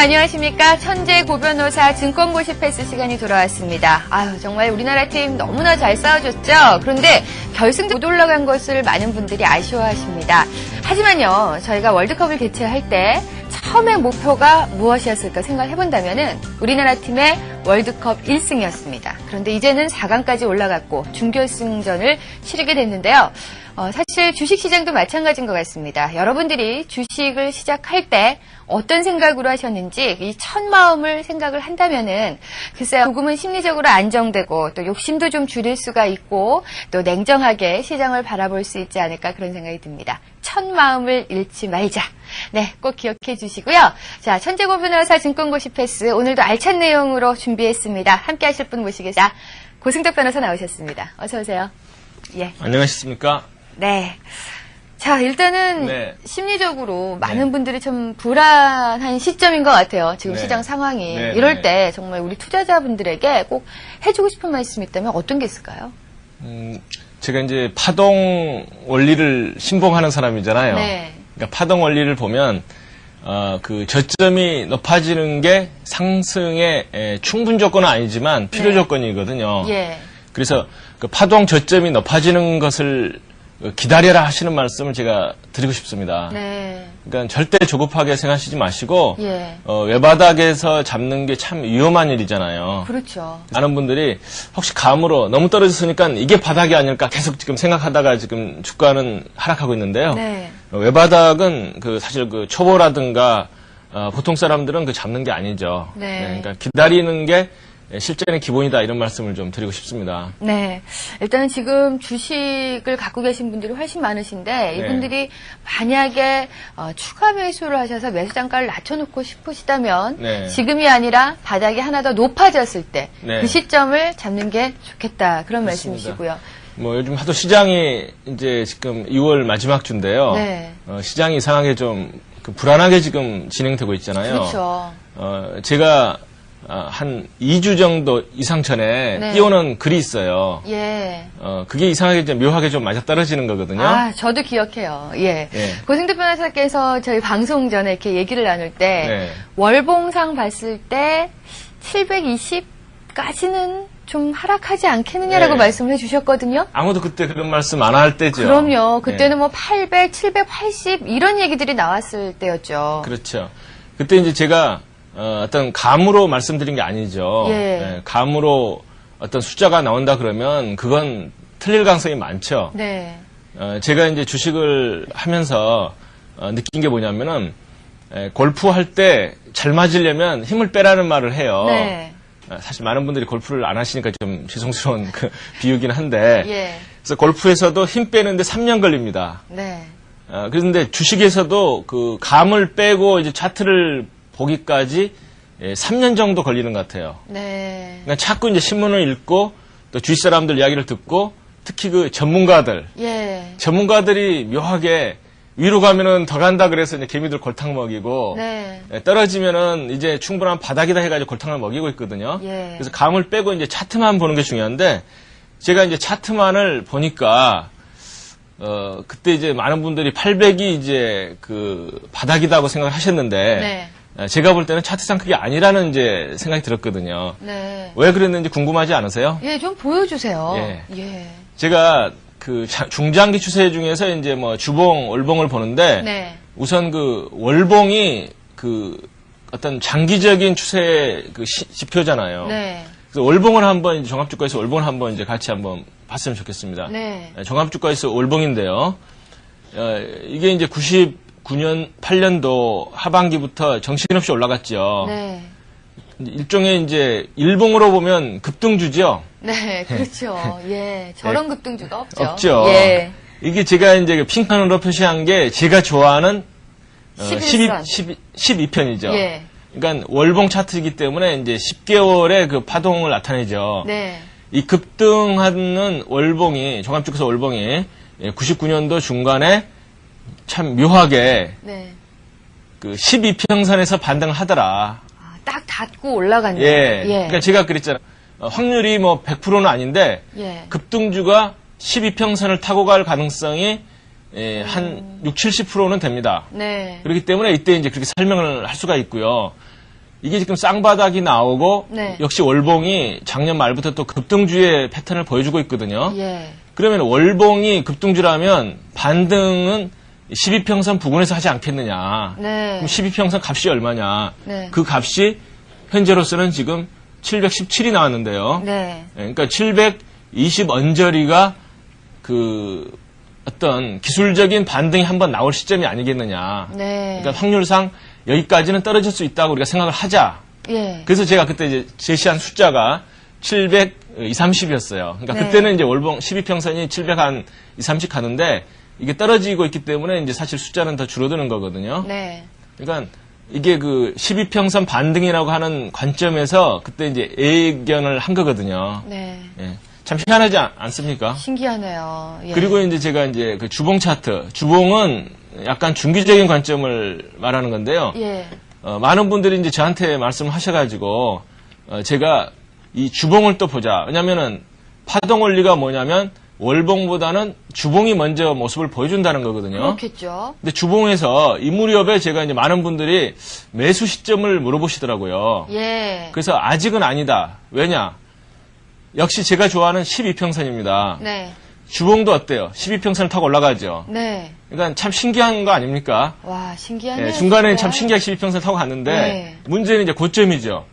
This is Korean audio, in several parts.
안녕하십니까. 천재 고변호사 증권고시 패스 시간이 돌아왔습니다. 아유, 정말 우리나라 팀 너무나 잘 싸워줬죠. 그런데 결승전 못 올라간 것을 많은 분들이 아쉬워하십니다. 하지만요, 저희가 월드컵을 개최할 때 처음의 목표가 무엇이었을까 생각해본다면은 우리나라 팀의 월드컵 1승이었습니다. 그런데 이제는 4강까지 올라갔고 중결승전을 치르게 됐는데요. 사실 주식시장도 마찬가지인 것 같습니다. 여러분들이 주식을 시작할 때 어떤 생각으로 하셨는지 이 첫 마음을 생각을 한다면은 글쎄요, 조금은 심리적으로 안정되고 또 욕심도 좀 줄일 수가 있고 또 냉정하게 시장을 바라볼 수 있지 않을까 그런 생각이 듭니다. 첫 마음을 잃지 말자. 네, 꼭 기억해 주시고요. 자, 천재고변호사 증권고시 패스 오늘도 알찬 내용으로 준비했습니다. 함께 하실 분 모시겠습니다. 고승덕 변호사 나오셨습니다. 어서 오세요. 예. 안녕하십니까? 네. 자, 일단은 네. 심리적으로 많은 분들이 좀 불안한 시점인 것 같아요. 지금 네. 시장 상황이. 네. 이럴 때 정말 우리 투자자분들에게 꼭 해주고 싶은 말씀이 있다면 어떤 게 있을까요? 제가 이제 파동 원리를 신봉하는 사람이잖아요. 네. 그러니까 파동 원리를 보면 그 저점이 높아지는 게 상승의 충분 조건은 아니지만 필요 네. 조건이거든요. 예. 그래서 그 파동 저점이 높아지는 것을 기다려라 하시는 말씀을 제가 드리고 싶습니다. 네. 그러니까 절대 조급하게 생각하시지 마시고 예. 외바닥에서 잡는 게 참 위험한 일이잖아요. 그렇죠. 많은 분들이 혹시 감으로 너무 떨어졌으니까 이게 바닥이 아닐까 계속 지금 생각하다가 지금 주가는 하락하고 있는데요. 네. 외바닥은 사실 초보라든가 보통 사람들은 잡는 게 아니죠. 네. 그러니까 기다리는 게 실전의 기본이다 이런 말씀을 좀 드리고 싶습니다. 네. 일단은 지금 주식을 갖고 계신 분들이 훨씬 많으신데 이분들이 만약에 추가 매수를 하셔서 매수 단가를 낮춰놓고 싶으시다면 네. 지금이 아니라 바닥이 하나 더 높아졌을 때 그 네. 시점을 잡는 게 좋겠다 그런 그렇습니다. 말씀이시고요. 요즘 하도 시장이 이제 지금 2월 마지막 주인데요. 네. 시장이 이상하게 좀 불안하게 지금 진행되고 있잖아요. 그렇죠. 제가 한 2주 정도 이상 전에 네. 띄워놓은 글이 있어요. 예. 그게 이상하게 좀 묘하게 좀 맞아떨어지는 거거든요. 아, 저도 기억해요. 예. 예. 고승득 변호사께서 저희 방송 전에 이렇게 얘기를 나눌 때 네. 월봉상 봤을 때 720까지는 좀 하락하지 않겠느냐라고 네. 말씀을 해주셨거든요. 아무도 그때 그런 말씀 안 할 때죠. 그럼요. 그때는 네. 뭐 800, 780 이런 얘기들이 나왔을 때였죠. 그렇죠. 그때 이제 제가 어떤 감으로 말씀드린 게 아니죠. 예. 감으로 어떤 숫자가 나온다 그러면 그건 틀릴 가능성이 많죠. 네. 제가 이제 주식을 하면서 느낀 게 뭐냐면은 골프 할 때 잘 맞으려면 힘을 빼라는 말을 해요. 네. 사실 많은 분들이 골프를 안 하시니까 좀 죄송스러운 비유긴 한데 예. 그래서 골프에서도 힘 빼는데 3년 걸립니다. 네. 그런데 주식에서도 감을 빼고 이제 차트를 보기까지 3년 정도 걸리는 것 같아요. 네. 그러니까 자꾸 이제 신문을 읽고 또 주위 사람들 이야기를 듣고 특히 전문가들이 묘하게 위로 가면은 더 간다 그래서 이제 개미들 골탕 먹이고 네. 떨어지면은 이제 충분한 바닥이다 해가지고 골탕을 먹이고 있거든요. 예. 그래서 감을 빼고 이제 차트만 보는 게 중요한데 제가 이제 차트만을 보니까 그때 이제 많은 분들이 800이 이제 바닥이다고 생각을 하셨는데 네. 제가 볼 때는 차트상 그게 아니라는 이제 생각이 들었거든요. 네. 왜 그랬는지 궁금하지 않으세요? 예, 좀 보여주세요. 예. 예. 제가 중장기 추세 중에서 이제 주봉, 월봉을 보는데 네. 우선 월봉이 어떤 장기적인 추세 지표잖아요. 네. 그래서 월봉을 한번 종합주가에서 월봉을 한번 이제 같이 한번 봤으면 좋겠습니다. 네. 종합주가에서 월봉인데요. 이게 이제 99년 8년도 하반기부터 정신없이 올라갔죠. 네. 일종의 이제 일봉으로 보면 급등주죠. 네, 그렇죠. 예. 저런 급등주가 없죠. 없죠. 예. 이게 제가 이제 핑크로 표시한 게 제가 좋아하는 12편. 12편이죠. 예. 그러니까 월봉 차트이기 때문에 이제 10개월의 파동을 나타내죠. 네. 이 급등하는 월봉이 종합주가에서 월봉이 99년도 중간에 참 묘하게 네. 12평선에서 반등을 하더라. 딱 닫고 올라갔네요. 예. 그러니까 제가 그랬잖아요. 확률이 100%는 아닌데 예. 급등주가 12평선을 타고 갈 가능성이 한 60, 70%는 됩니다. 네. 그렇기 때문에 이때 이제 그렇게 설명을 할 수가 있고요. 이게 지금 쌍바닥이 나오고 네. 역시 월봉이 작년 말부터 또 급등주의 패턴을 보여주고 있거든요. 예. 그러면 월봉이 급등주라면 반등은 12평선 부근에서 하지 않겠느냐. 네. 그럼 12평선 값이 얼마냐. 네. 그 값이 현재로서는 지금 717이 나왔는데요. 네. 그러니까 720 언저리가 그 어떤 기술적인 반등이 한번 나올 시점이 아니겠느냐. 네. 그러니까 확률상 여기까지는 떨어질 수 있다고 우리가 생각을 하자. 예. 그래서 제가 그때 이제 제시한 숫자가 730이었어요. 그러니까 네. 그때는 이제 월봉 12평선이 700한 2, 30 가는데 이게 떨어지고 있기 때문에 이제 사실 숫자는 더 줄어드는 거거든요. 네. 그러니까 이게 그 12평선 반등이라고 하는 관점에서 그때 이제 예견을 한 거거든요. 네. 예. 참 희한하지 않습니까? 신기하네요. 예. 그리고 이제 제가 이제 그 주봉 차트, 주봉은 약간 중기적인 관점을 말하는 건데요. 예. 많은 분들이 이제 저한테 말씀을 하셔가지고, 제가 이 주봉을 또 보자. 왜냐면은 파동 원리가 뭐냐면 월봉보다는 주봉이 먼저 모습을 보여준다는 거거든요. 그렇겠죠. 근데 주봉에서 이 무렵에 제가 이제 많은 분들이 매수 시점을 물어보시더라고요. 예. 그래서 아직은 아니다. 왜냐? 역시 제가 좋아하는 12평선입니다. 네. 주봉도 어때요? 12평선을 타고 올라가죠. 네. 그러니까 참 신기한 거 아닙니까? 와, 신기하네요. 예, 중간에는 진짜. 참 신기하게 12평선을 타고 갔는데 네. 문제는 이제 고점이죠.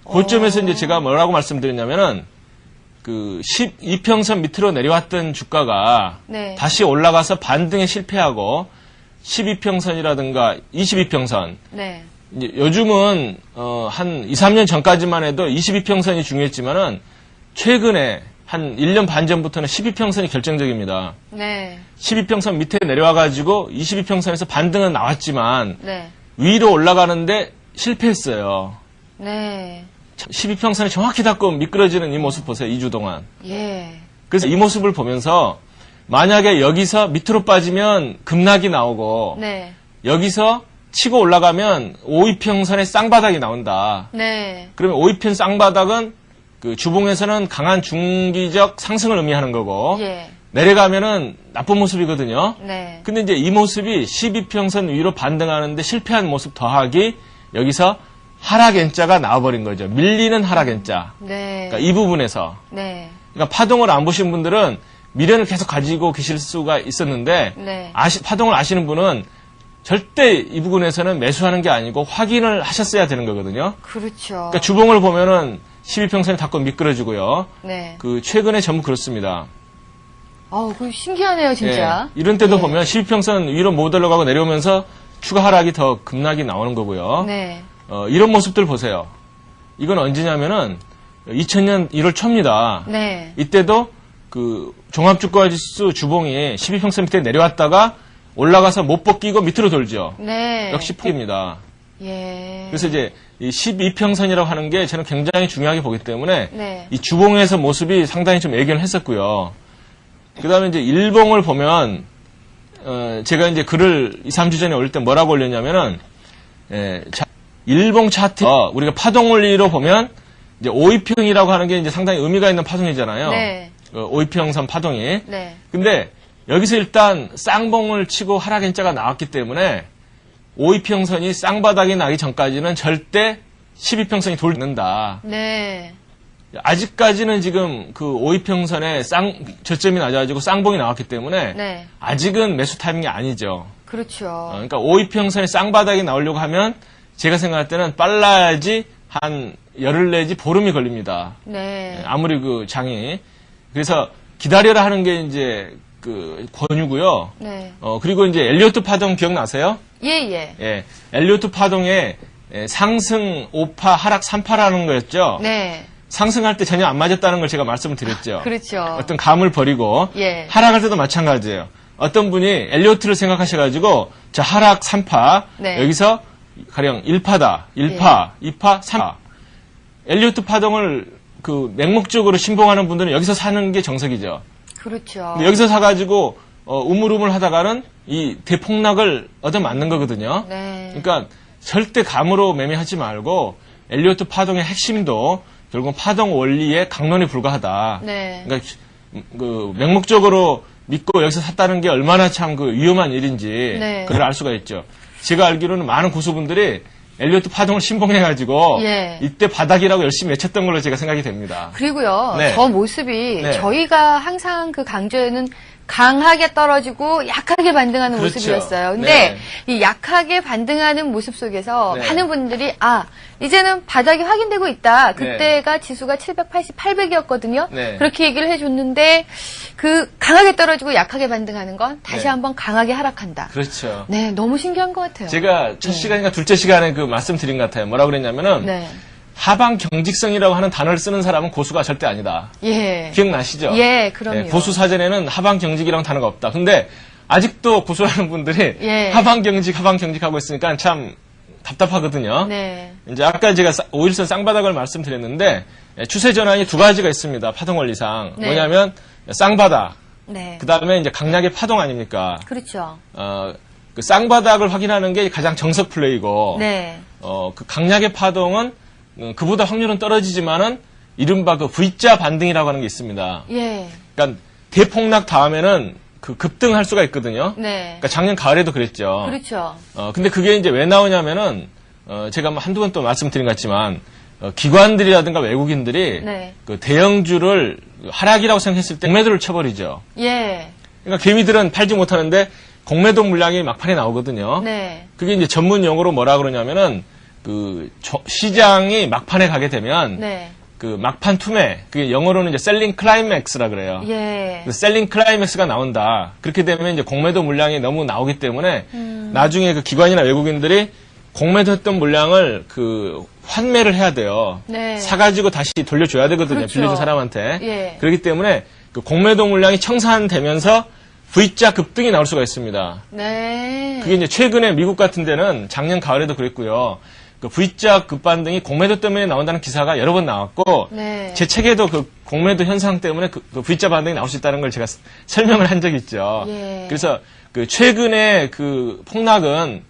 고점에서 이제 제가 뭐라고 말씀드렸냐면은 그 12평선 밑으로 내려왔던 주가가 네. 다시 올라가서 반등에 실패하고 12평선이라든가 22평선 네. 이제 요즘은 한 2, 3년 전까지만 해도 22평선이 중요했지만은 최근에 한 1년 반 전부터는 12평선이 결정적입니다. 네. 12평선 밑에 내려와가지고 22평선에서 반등은 나왔지만 네. 위로 올라가는데 실패했어요. 네. 12평선에 정확히 닿고 미끄러지는 이 모습 보세요. 2주 동안. 예. 그래서 이 모습을 보면서 만약에 여기서 밑으로 빠지면 급락이 나오고 네. 여기서 치고 올라가면 5위평선의 쌍바닥이 나온다. 네. 그러면 5위편 쌍바닥은 그 주봉에서는 강한 중기적 상승을 의미하는 거고 예. 내려가면은 나쁜 모습이거든요. 네. 근데 이제 이 모습이 12평선 위로 반등하는데 실패한 모습 더하기 여기서 하락 N자가 나와버린 거죠. 밀리는 하락 N자. 네. 그러니까 이 부분에서. 네. 그러니까 파동을 안 보신 분들은 미련을 계속 가지고 계실 수가 있었는데 네. 파동을 아시는 분은 절대 이 부분에서는 매수하는 게 아니고 확인을 하셨어야 되는 거거든요. 그렇죠. 그러니까 주봉을 보면은 12평선이 닿고 미끄러지고요. 네. 그 최근에 전부 그렇습니다. 아우, 그 신기하네요, 진짜. 예, 이런 때도 예. 보면 12평선 위로 못 올라가고 내려오면서 추가 하락이 더 급락이 나오는 거고요. 네. 이런 모습들 보세요. 이건 언제냐면은 2000년 1월 초입니다. 네. 이때도 그 종합주가지수 주봉이 12평선 밑에 내려왔다가 올라가서 못 벗기고 밑으로 돌죠. 네. 역시 폭입니다. 예. 그래서 이제 이 12평선이라고 하는 게 저는 굉장히 중요하게 보기 때문에 네. 이 주봉에서 모습이 상당히 좀 예견을 했었고요. 그 다음에 이제 일봉을 보면, 제가 이제 글을 2, 3주 전에 올릴 때 뭐라고 올렸냐면은, 일봉 차트, 우리가 파동 원리로 보면, 이제 5위평이라고 하는 게 이제 상당히 의미가 있는 파동이잖아요. 네. 5위평선 파동이. 네. 근데 여기서 일단 쌍봉을 치고 하락 N자가 나왔기 때문에 5위평선이 쌍바닥이 나기 전까지는 절대 12평선이 돌는다. 네. 아직까지는 지금 그 5위평선에 저점이 낮아지고 쌍봉이 나왔기 때문에 네. 아직은 매수 타이밍이 아니죠. 그렇죠. 그러니까 5위평선에 쌍바닥이 나오려고 하면 제가 생각할 때는 빨라야지 한 열흘 내지 보름이 걸립니다. 네. 아무리 그 장이. 그래서 기다려라 하는 게 이제 그 권유고요. 네. 그리고 이제 엘리어트 파동 기억나세요? 예, 예. 예. 엘리어트 파동에 상승 5파, 하락 3파라는 거였죠. 네. 상승할 때 전혀 안 맞았다는 걸 제가 말씀을 드렸죠. 그렇죠. 어떤 감을 버리고 예. 하락할 때도 마찬가지예요. 어떤 분이 엘리어트를 생각하셔가지고 저 하락 3파 네. 여기서 가령 1파다, 1파, 2파, 3파. 엘리어트 파동을 그 맹목적으로 신봉하는 분들은 여기서 사는 게 정석이죠. 그렇죠. 근데 여기서 사가지고 우물우물 하다가는 이 대폭락을 얻어맞는 거거든요. 네. 그러니까 절대 감으로 매매하지 말고 엘리어트 파동의 핵심도 결국 파동 원리의 강론에 불과하다. 네. 그러니까 그 맹목적으로 믿고 여기서 샀다는 게 얼마나 참 그 위험한 일인지 네. 그걸 알 수가 있죠. 제가 알기로는 많은 고수분들이 엘리어트 파동을 신봉해가지고 예. 이때 바닥이라고 열심히 외쳤던 걸로 제가 생각이 됩니다. 그리고요, 네. 저 모습이 네. 저희가 항상 그 강조에는 강하게 떨어지고 약하게 반등하는 그렇죠. 모습이었어요. 근데 네. 이 약하게 반등하는 모습 속에서 네. 많은 분들이 이제는 바닥이 확인되고 있다. 그때가 지수가 780, 800이었거든요. 네. 그렇게 얘기를 해줬는데 그 강하게 떨어지고 약하게 반등하는 건 다시 네. 한번 강하게 하락한다. 그렇죠. 네, 너무 신기한 것 같아요. 제가 첫 시간인가 둘째 시간에 그 말씀드린 것 같아요. 뭐라고 그랬냐면은 네. 하방 경직성이라고 하는 단어를 쓰는 사람은 고수가 절대 아니다. 예. 기억나시죠? 예, 그럼요. 고수 사전에는 하방 경직이라는 단어가 없다. 근데 아직도 고수하는 분들이 예. 하방 경직 하고 있으니까 참 답답하거든요. 네. 이제 아까 제가 5일선 쌍바닥을 말씀드렸는데 추세 전환이 두 가지가 있습니다. 파동 원리상. 네. 뭐냐면 쌍바닥. 네. 그다음에 이제 강약의 파동 아닙니까? 그렇죠. 그 쌍바닥을 확인하는 게 가장 정석 플레이고 네. 그 강약의 파동은 그보다 확률은 떨어지지만은 이른바 그 V자 반등이라고 하는 게 있습니다. 예. 그러니까 대폭락 다음에는 그 급등할 수가 있거든요. 네. 그러니까 작년 가을에도 그랬죠. 그렇죠. 근데 그게 이제 왜 나오냐면은 제가 한두 번 또 말씀드린 것 같지만 기관들이라든가 외국인들이 네. 그 대형주를 하락이라고 생각했을 때 공매도를 쳐버리죠. 예. 그러니까 개미들은 팔지 못하는데 공매도 물량이 막판에 나오거든요. 네. 그게 이제 전문 용어로 뭐라 그러냐면은 그 시장이 막판에 가게 되면 네. 그 막판 투매, 그게 영어로는 이제 셀링 클라이맥스라 그래요. 예. 그 셀링 클라이맥스가 나온다. 그렇게 되면 이제 공매도 물량이 너무 나오기 때문에 나중에 그 기관이나 외국인들이 공매도했던 물량을 그 환매를 해야 돼요. 네. 사가지고 다시 돌려줘야 되거든요. 그렇죠. 빌려준 사람한테. 예. 그렇기 때문에 그 공매도 물량이 청산되면서 V자 급등이 나올 수가 있습니다. 네. 그게 이제 최근에 미국 같은 데는 작년 가을에도 그랬고요. 그 V자 급반등이 공매도 때문에 나온다는 기사가 여러 번 나왔고, 네. 제 책에도 그 공매도 현상 때문에 그 V자 반등이 나올 수 있다는 걸 제가 설명을 한 적이 있죠. 예. 그래서 그 최근에 그 폭락은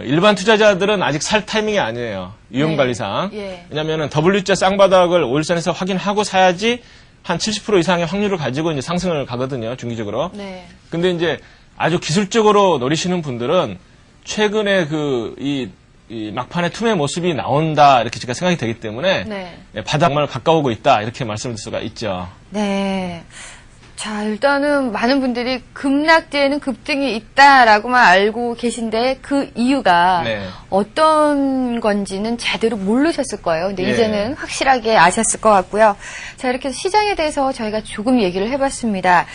일반 투자자들은 아직 살 타이밍이 아니에요. 위험관리상. 네. 예. 왜냐면은 W자 쌍바닥을 5일선에서 확인하고 사야지 한 70% 이상의 확률을 가지고 이제 상승을 가거든요. 중기적으로. 네. 근데 이제 아주 기술적으로 노리시는 분들은 최근에 이 막판에 투매 모습이 나온다 이렇게 제가 생각이 되기 때문에 네. 바닥을 가까우고 있다 이렇게 말씀드릴 수가 있죠. 네. 자, 일단은 많은 분들이 급락뒤에는 급등이 있다라고만 알고 계신데 그 이유가 네. 어떤 건지는 제대로 모르셨을 거예요. 근데 예. 이제는 확실하게 아셨을 것 같고요. 자, 이렇게 해서 시장에 대해서 저희가 조금 얘기를 해봤습니다.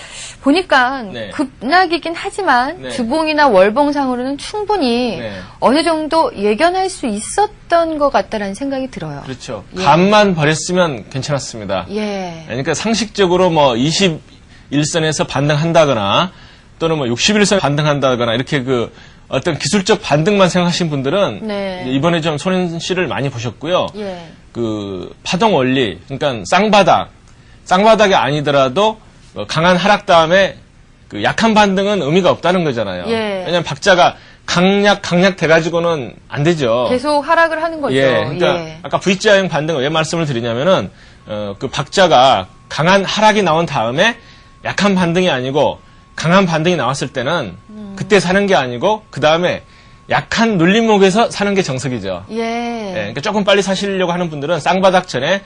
보니까 네. 급락이긴 하지만 네. 주봉이나 월봉상으로는 충분히 네. 어느 정도 예견할 수 있었던 것 같다라는 생각이 들어요. 그렇죠. 예. 감만 버렸으면 괜찮았습니다. 예. 그러니까 상식적으로 뭐 21선에서 반등한다거나 또는 뭐 61선 반등한다거나 이렇게 그 어떤 기술적 반등만 생각하신 분들은 네. 이번에 좀 손실을 많이 보셨고요. 예. 그 파동 원리, 그러니까 쌍바닥이 아니더라도 강한 하락 다음에 그 약한 반등은 의미가 없다는 거잖아요. 예. 왜냐하면 박자가 강약 돼가지고는 안 되죠. 계속 하락을 하는 거죠. 예, 그러니까 예. 아까 V자형 반등을 왜 말씀을 드리냐면은 그 박자가 강한 하락이 나온 다음에 약한 반등이 아니고 강한 반등이 나왔을 때는 그때 사는 게 아니고 그 다음에 약한 눌림목에서 사는 게 정석이죠. 예. 예, 그러니까 조금 빨리 사시려고 하는 분들은 쌍바닥 전에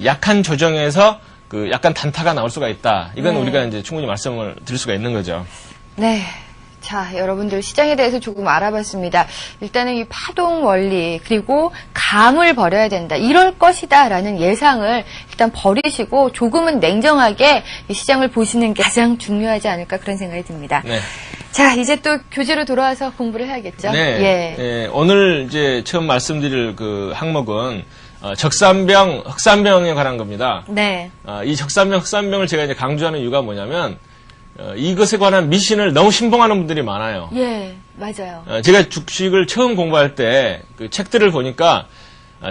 약한 조정에서 그 약간 단타가 나올 수가 있다. 이건 네. 우리가 이제 충분히 말씀을 드릴 수가 있는 거죠. 네. 자, 여러분들 시장에 대해서 조금 알아봤습니다. 일단은 이 파동 원리 그리고 감을 버려야 된다. 이럴 것이다라는 예상을 일단 버리시고 조금은 냉정하게 이 시장을 보시는 게 가장 중요하지 않을까 그런 생각이 듭니다. 네. 자, 이제 또 교재로 돌아와서 공부를 해야겠죠? 네. 예. 예, 오늘 이제 처음 말씀드릴 그 항목은 적산병, 흑산병에 관한 겁니다. 네. 이 적산병, 흑산병을 제가 이제 강조하는 이유가 뭐냐면 이것에 관한 미신을 너무 신봉하는 분들이 많아요. 예, 맞아요. 제가 주식을 처음 공부할 때 그 책들을 보니까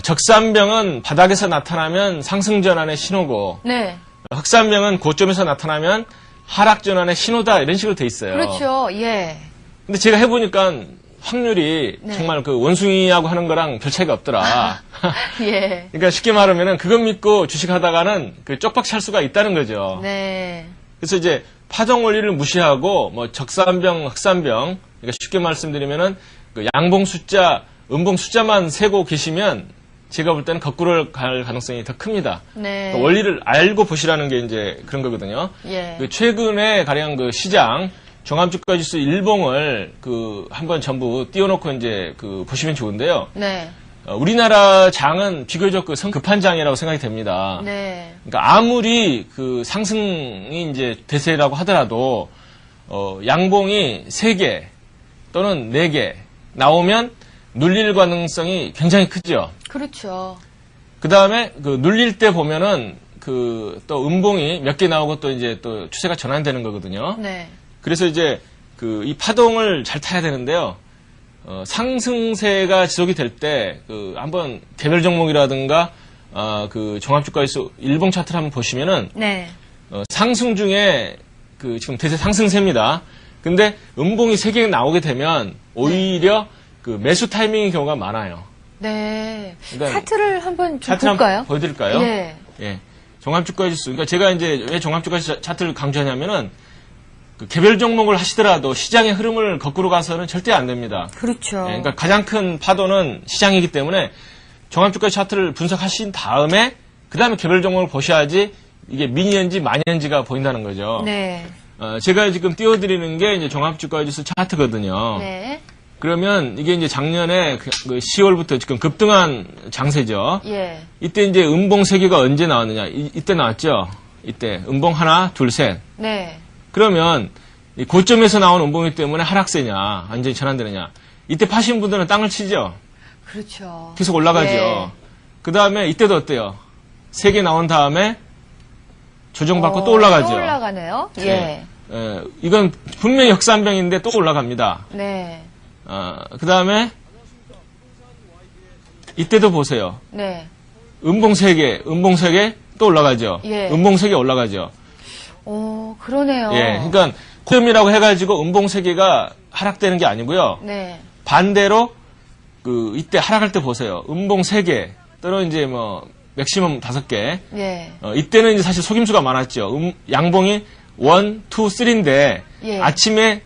적산병은 바닥에서 나타나면 상승 전환의 신호고 네. 흑산병은 고점에서 나타나면 하락 전환의 신호다 이런 식으로 돼 있어요. 그렇죠. 예. 근데 제가 해보니까 확률이 네. 정말 그 원숭이하고 하는 거랑 별 차이가 없더라. 예. 그러니까 쉽게 말하면은 그것 믿고 주식하다가는 그 쪽박 찰 수가 있다는 거죠. 네. 그래서 이제 파동 원리를 무시하고 뭐 적산병, 흑산병, 그러니까 쉽게 말씀드리면은 그 양봉 숫자 음봉 숫자만 세고 계시면 제가 볼 때는 거꾸로 갈 가능성이 더 큽니다. 네. 그러니까 원리를 알고 보시라는 게 이제 그런 거거든요. 예. 그 최근에 가령 그 시장 종합주가지수 일봉을 한번 전부 띄워놓고 이제 보시면 좋은데요. 네. 우리나라 장은 비교적 성급한 장이라고 생각이 됩니다. 네. 그러니까 아무리 상승이 이제 대세라고 하더라도 양봉이 3개 또는 4개 나오면 눌릴 가능성이 굉장히 크죠. 그렇죠. 그 다음에 눌릴 때 보면은 또 음봉이 몇 개 나오고 또 이제 또 추세가 전환되는 거거든요. 네. 그래서 이제 이 파동을 잘 타야 되는데요. 상승세가 지속이 될 때 한번 개별 종목이라든가 종합주가지수 일봉 차트를 한번 보시면은 네. 상승 중에 지금 대세 상승세입니다. 근데 음봉이 3개 나오게 되면 오히려 매수 타이밍의 경우가 많아요. 네. 그러니까 차트를 한번 좀 차트 볼까요? 한번 보여드릴까요? 예. 예. 종합주가지수. 그러니까 제가 이제 왜 종합주가지수 차트를 강조하냐면은 개별 종목을 하시더라도 시장의 흐름을 거꾸로 가서는 절대 안 됩니다. 그렇죠. 예, 그러니까 가장 큰 파도는 시장이기 때문에 종합주가 차트를 분석하신 다음에 그 다음에 개별 종목을 보셔야지 이게 미니언지 마니언지가 보인다는 거죠. 네. 제가 지금 띄워드리는 게 이제 종합주가지수 차트거든요. 네. 그러면 이게 이제 작년에 10월부터 지금 급등한 장세죠. 예. 이때 이제 음봉 3개가 언제 나왔느냐? 이때 나왔죠. 이때 음봉 하나, 둘, 셋. 네. 그러면 이 고점에서 나온 음봉이기 때문에 하락세냐, 완전히 전환되느냐. 이때 파신 분들은 땅을 치죠. 그렇죠. 계속 올라가죠. 예. 그 다음에 이때도 어때요? 3개 나온 다음에 조정받고 또 올라가죠. 또 올라가네요. 예. 예. 이건 분명히 역산병인데 또 올라갑니다. 네. 그 다음에 이때도 보세요. 네. 음봉 3개 또 올라가죠. 예. 음봉 3개 올라가죠. 그러네요. 예. 그러니까 고점이라고 해가지고 음봉 3개가 하락되는 게 아니고요. 네. 반대로 이때 하락할 때 보세요. 음봉 3개 또는 이제 맥시멈 5개. 예. 이때는 이제 사실 속임수가 많았죠. 양봉이 1, 2, 3인데 예. 아침에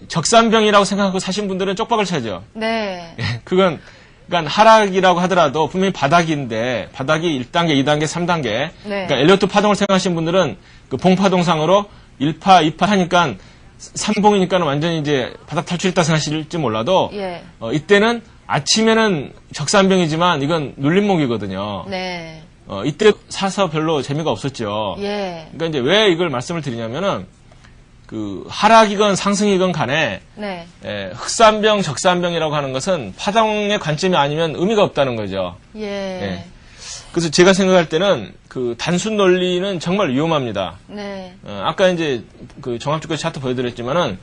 적산병이라고 생각하고 사신 분들은 쪽박을 차죠. 네. 예, 그러니까 하락이라고 하더라도 분명히 바닥인데 바닥이 1단계, 2단계, 3단계. 네. 그러니까 엘리어트 파동을 생각하신 분들은 봉파동상으로 1파, 2파 하니까 3봉이니까 완전히 이제 바닥 탈출했다 생각하실지 몰라도 예. 이때는 아침에는 적산병이지만 이건 눌림목이거든요. 네. 이때 사서 별로 재미가 없었죠. 예. 그러니까 이제 왜 이걸 말씀을 드리냐면은 하락이건 상승이건 간에 네. 흑산병, 적산병이라고 하는 것은 파동의 관점이 아니면 의미가 없다는 거죠. 예. 예. 그래서 제가 생각할 때는 단순 논리는 정말 위험합니다. 네. 아까 이제 종합주가 차트 보여드렸지만은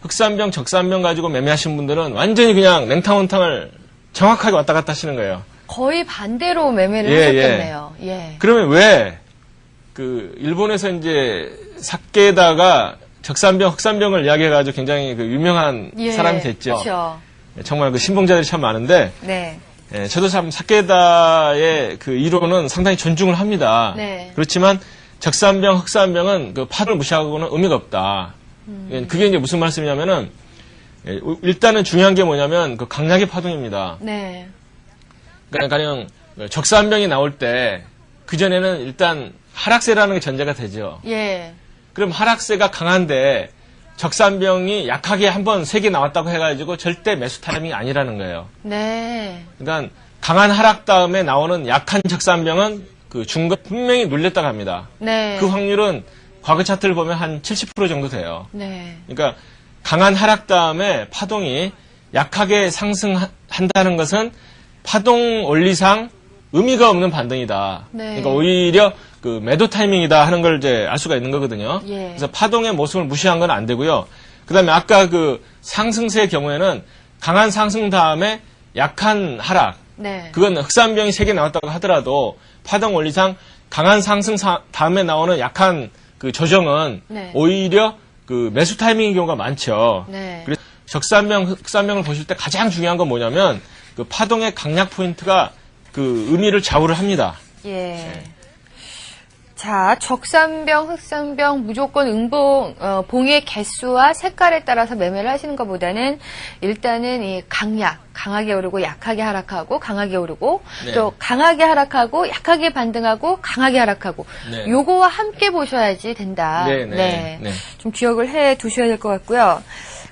흑산병, 적산병 가지고 매매하신 분들은 완전히 그냥 냉탕온탕을 정확하게 왔다 갔다 하시는 거예요. 거의 반대로 매매를 예, 하셨겠네요. 예. 그러면 왜 일본에서 이제 사케다가 적산병, 흑산병을 이야기해가지고 굉장히 유명한 예. 사람이 됐죠. 그렇죠. 정말 신봉자들이 참 많은데, 네. 저도 참 사케다의 이론은 상당히 존중을 합니다. 네. 그렇지만 적산병, 흑산병은 파동을 무시하고는 의미가 없다. 그게 이제 무슨 말씀이냐면은 일단은 중요한 게 뭐냐면 강약의 파동입니다. 네. 그러니까 가령 적산병이 나올 때 그전에는 일단 하락세라는 게 전제가 되죠. 예. 그럼 하락세가 강한데 적산병이 약하게 한번 3개 나왔다고 해가지고 절대 매수 타이밍이 아니라는 거예요. 네. 그러니까 강한 하락 다음에 나오는 약한 적산병은 중간 분명히 눌렸다고 합니다. 네. 그 확률은 과거 차트를 보면 한 70% 정도 돼요. 네. 그러니까 강한 하락 다음에 파동이 약하게 상승한다는 것은 파동 원리상 의미가 없는 반등이다. 네. 그러니까 오히려 매도 타이밍이다 하는 걸 이제 알 수가 있는 거거든요. 예. 그래서 파동의 모습을 무시한 건 안 되고요. 그다음에 아까 상승세의 경우에는 강한 상승 다음에 약한 하락. 네. 그건 흑산병이 3개 나왔다고 하더라도 파동 원리상 강한 상승 다음에 나오는 약한 조정은 네. 오히려 매수 타이밍인 경우가 많죠. 네. 그래서 적산병, 흑산병을 보실 때 가장 중요한 건 뭐냐면 파동의 강약 포인트가 의미를 좌우를 합니다. 예. 자, 적산병, 흑산병 무조건 봉의 개수와 색깔에 따라서 매매를 하시는 것보다는 일단은 이 강하게 오르고 약하게 하락하고 강하게 오르고 네. 또 강하게 하락하고 약하게 반등하고 강하게 하락하고 네. 요거와 함께 보셔야지 된다. 네. 좀 기억을 해 두셔야 될 것 같고요.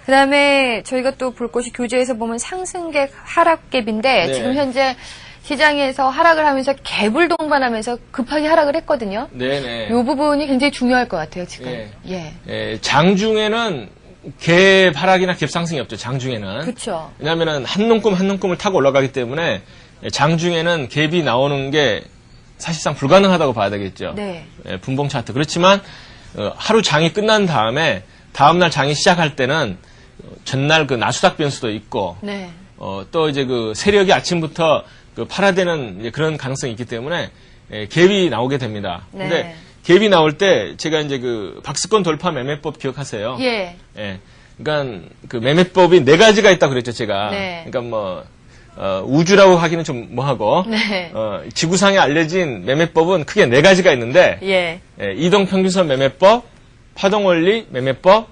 그다음에 저희가 또 볼 것이 교재에서 보면 상승갭, 하락갭인데 네. 지금 현재 시장에서 하락을 하면서 갭을 동반하면서 급하게 하락을 했거든요. 네네. 이 부분이 굉장히 중요할 것 같아요, 지금. 예. 장중에는 갭 하락이나 갭 상승이 없죠, 장중에는. 그렇죠. 왜냐하면 한 눈금을 타고 올라가기 때문에 장중에는 갭이 나오는 게 사실상 불가능하다고 봐야 되겠죠. 네. 분봉 차트. 그렇지만 하루 장이 끝난 다음에 다음날 장이 시작할 때는 전날 그 나수닥 변수도 있고 네. 또 이제 그 세력이 아침부터 그 팔아대는 이제 그런 가능성이 있기 때문에 갭이 나오게 됩니다. 네. 근데 갭이 나올 때 제가 이제 그 박스권 돌파 매매법 기억하세요? 예. 그러니까 그 매매법이 4가지가 있다고 그랬죠, 제가. 네. 그러니까 뭐 우주라고 하기는 좀 뭐하고 네. 지구상에 알려진 매매법은 크게 4가지가 있는데 예. 이동평균선 매매법, 파동원리 매매법,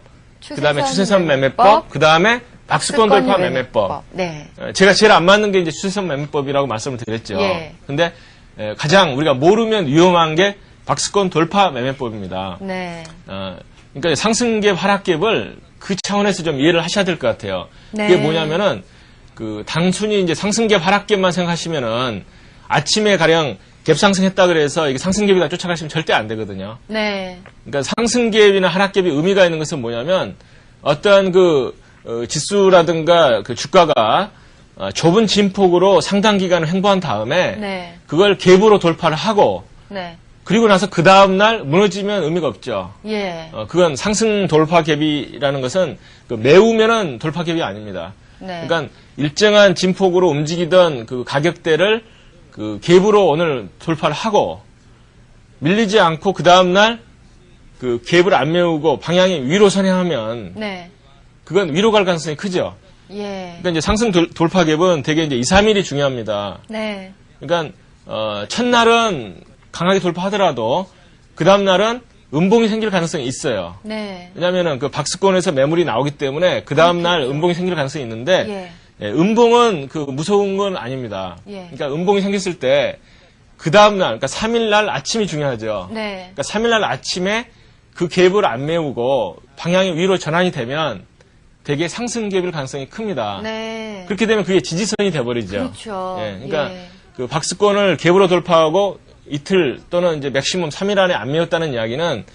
그다음에 추세선 매매법, 그다음에 박스권 돌파 매매법. 네. 제가 제일 안 맞는 게 이제 추세선 매매법이라고 말씀을 드렸죠. 예. 근데 가장 우리가 모르면 위험한 게 박스권 돌파 매매법입니다. 네. 그러니까 상승갭, 하락갭을 그 차원에서 좀 이해를 하셔야 될 것 같아요. 네. 그게 뭐냐면은 그 단순히 이제 상승갭, 하락갭만 생각하시면은 아침에 가령 갭 상승했다 그래서 이게 상승갭이다 쫓아가시면 절대 안 되거든요. 네. 그러니까 상승갭이나 하락갭이 의미가 있는 것은 뭐냐면 어떠한 그 지수라든가 그 주가가 좁은 진폭으로 상당 기간을 횡보한 다음에 네. 그걸 갭으로 돌파를 하고 네. 그리고 나서 그 다음날 무너지면 의미가 없죠. 예. 그건 상승 돌파 갭이라는 것은 그 매우면은 돌파 갭이 아닙니다. 네. 그러니까 일정한 진폭으로 움직이던 그 가격대를 그 갭으로 오늘 돌파를 하고 밀리지 않고 그 다음날 그 갭을 안 메우고 방향이 위로 선행하면 네. 그건 위로 갈 가능성이 크죠. 예. 그러니까 이제 상승 돌파 갭은 되게 이제 2, 3일이 중요합니다. 네. 그러니까 첫날은 강하게 돌파하더라도 그 다음날은 음봉이 생길 가능성이 있어요. 네. 왜냐하면 그 박스권에서 매물이 나오기 때문에 그 다음날 음봉이 생길 가능성이 있는데 음봉은 그 무서운 건 아닙니다. 예. 그러니까 음봉이 생겼을 때 그 다음날, 그러니까 3일날 아침이 중요하죠. 네. 그러니까 3일날 아침에 그 갭을 안 메우고 방향이 위로 전환이 되면 되게 상승 갭일 가능성이 큽니다. 네. 그렇게 되면 그게 지지선이 돼버리죠. 그렇죠. 그러니까 그 박스권을 갭으로 돌파하고 이틀 또는 이제 맥시멈 3일 안에 안 메웠다는 이야기는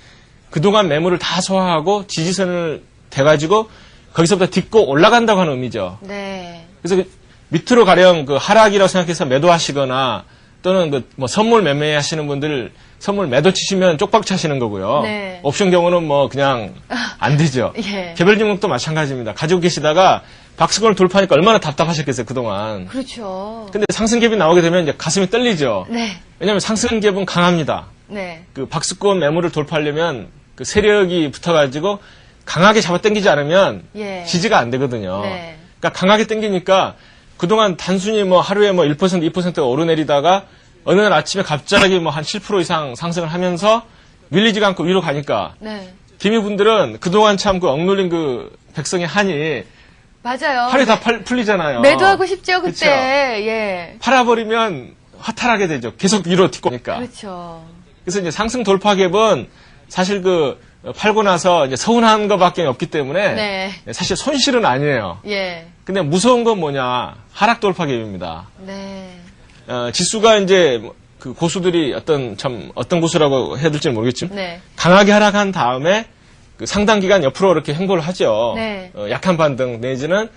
그동안 매물을 다 소화하고 지지선을 대가지고 거기서부터 딛고 올라간다고 하는 의미죠. 네. 그래서 밑으로 가령 그 하락이라고 생각해서 매도하시거나 또는 그 뭐 선물 매매하시는 분들 선물 매도 치시면 쪽박 차시는 거고요. 네. 옵션 경우는 뭐 그냥 안 되죠. 예. 개별 종목도 마찬가지입니다. 가지고 계시다가 박스권을 돌파하니까 얼마나 답답하셨겠어요, 그동안. 그렇죠. 근데 상승갭이 나오게 되면 이제 가슴이 떨리죠. 네. 왜냐하면 상승갭은 강합니다. 네. 그 박스권 매물을 돌파하려면 그 세력이 붙어가지고 강하게 잡아당기지 않으면 예. 지지가 안 되거든요. 네. 그러니까 강하게 당기니까 그동안 단순히 뭐 하루에 뭐 1%, 2%가 오르내리다가 어느 날 아침에 갑자기 뭐 한 7% 이상 상승을 하면서 밀리지가 않고 위로 가니까 네. 개미분들은 그동안 참 그 억눌린 그 백성의 한이 맞아요. 팔이 다 풀리잖아요. 매도하고 싶죠, 그때. 그쵸? 예. 팔아버리면 화탈하게 되죠. 계속 위로 딛고 오니까. 그렇죠. 그래서 이제 상승 돌파갭은 사실 그 팔고 나서 이제 서운한 것밖에 없기 때문에 네. 사실 손실은 아니에요. 예. 근데 무서운 건 뭐냐? 하락 돌파갭입니다. 네. 지수가 이제 그 고수들이 어떤 고수라고 해야 될지는 모르겠지만 네. 강하게 하락한 다음에 그 상당 기간 옆으로 이렇게 횡보를 하죠. 네. 약한 반등 내지는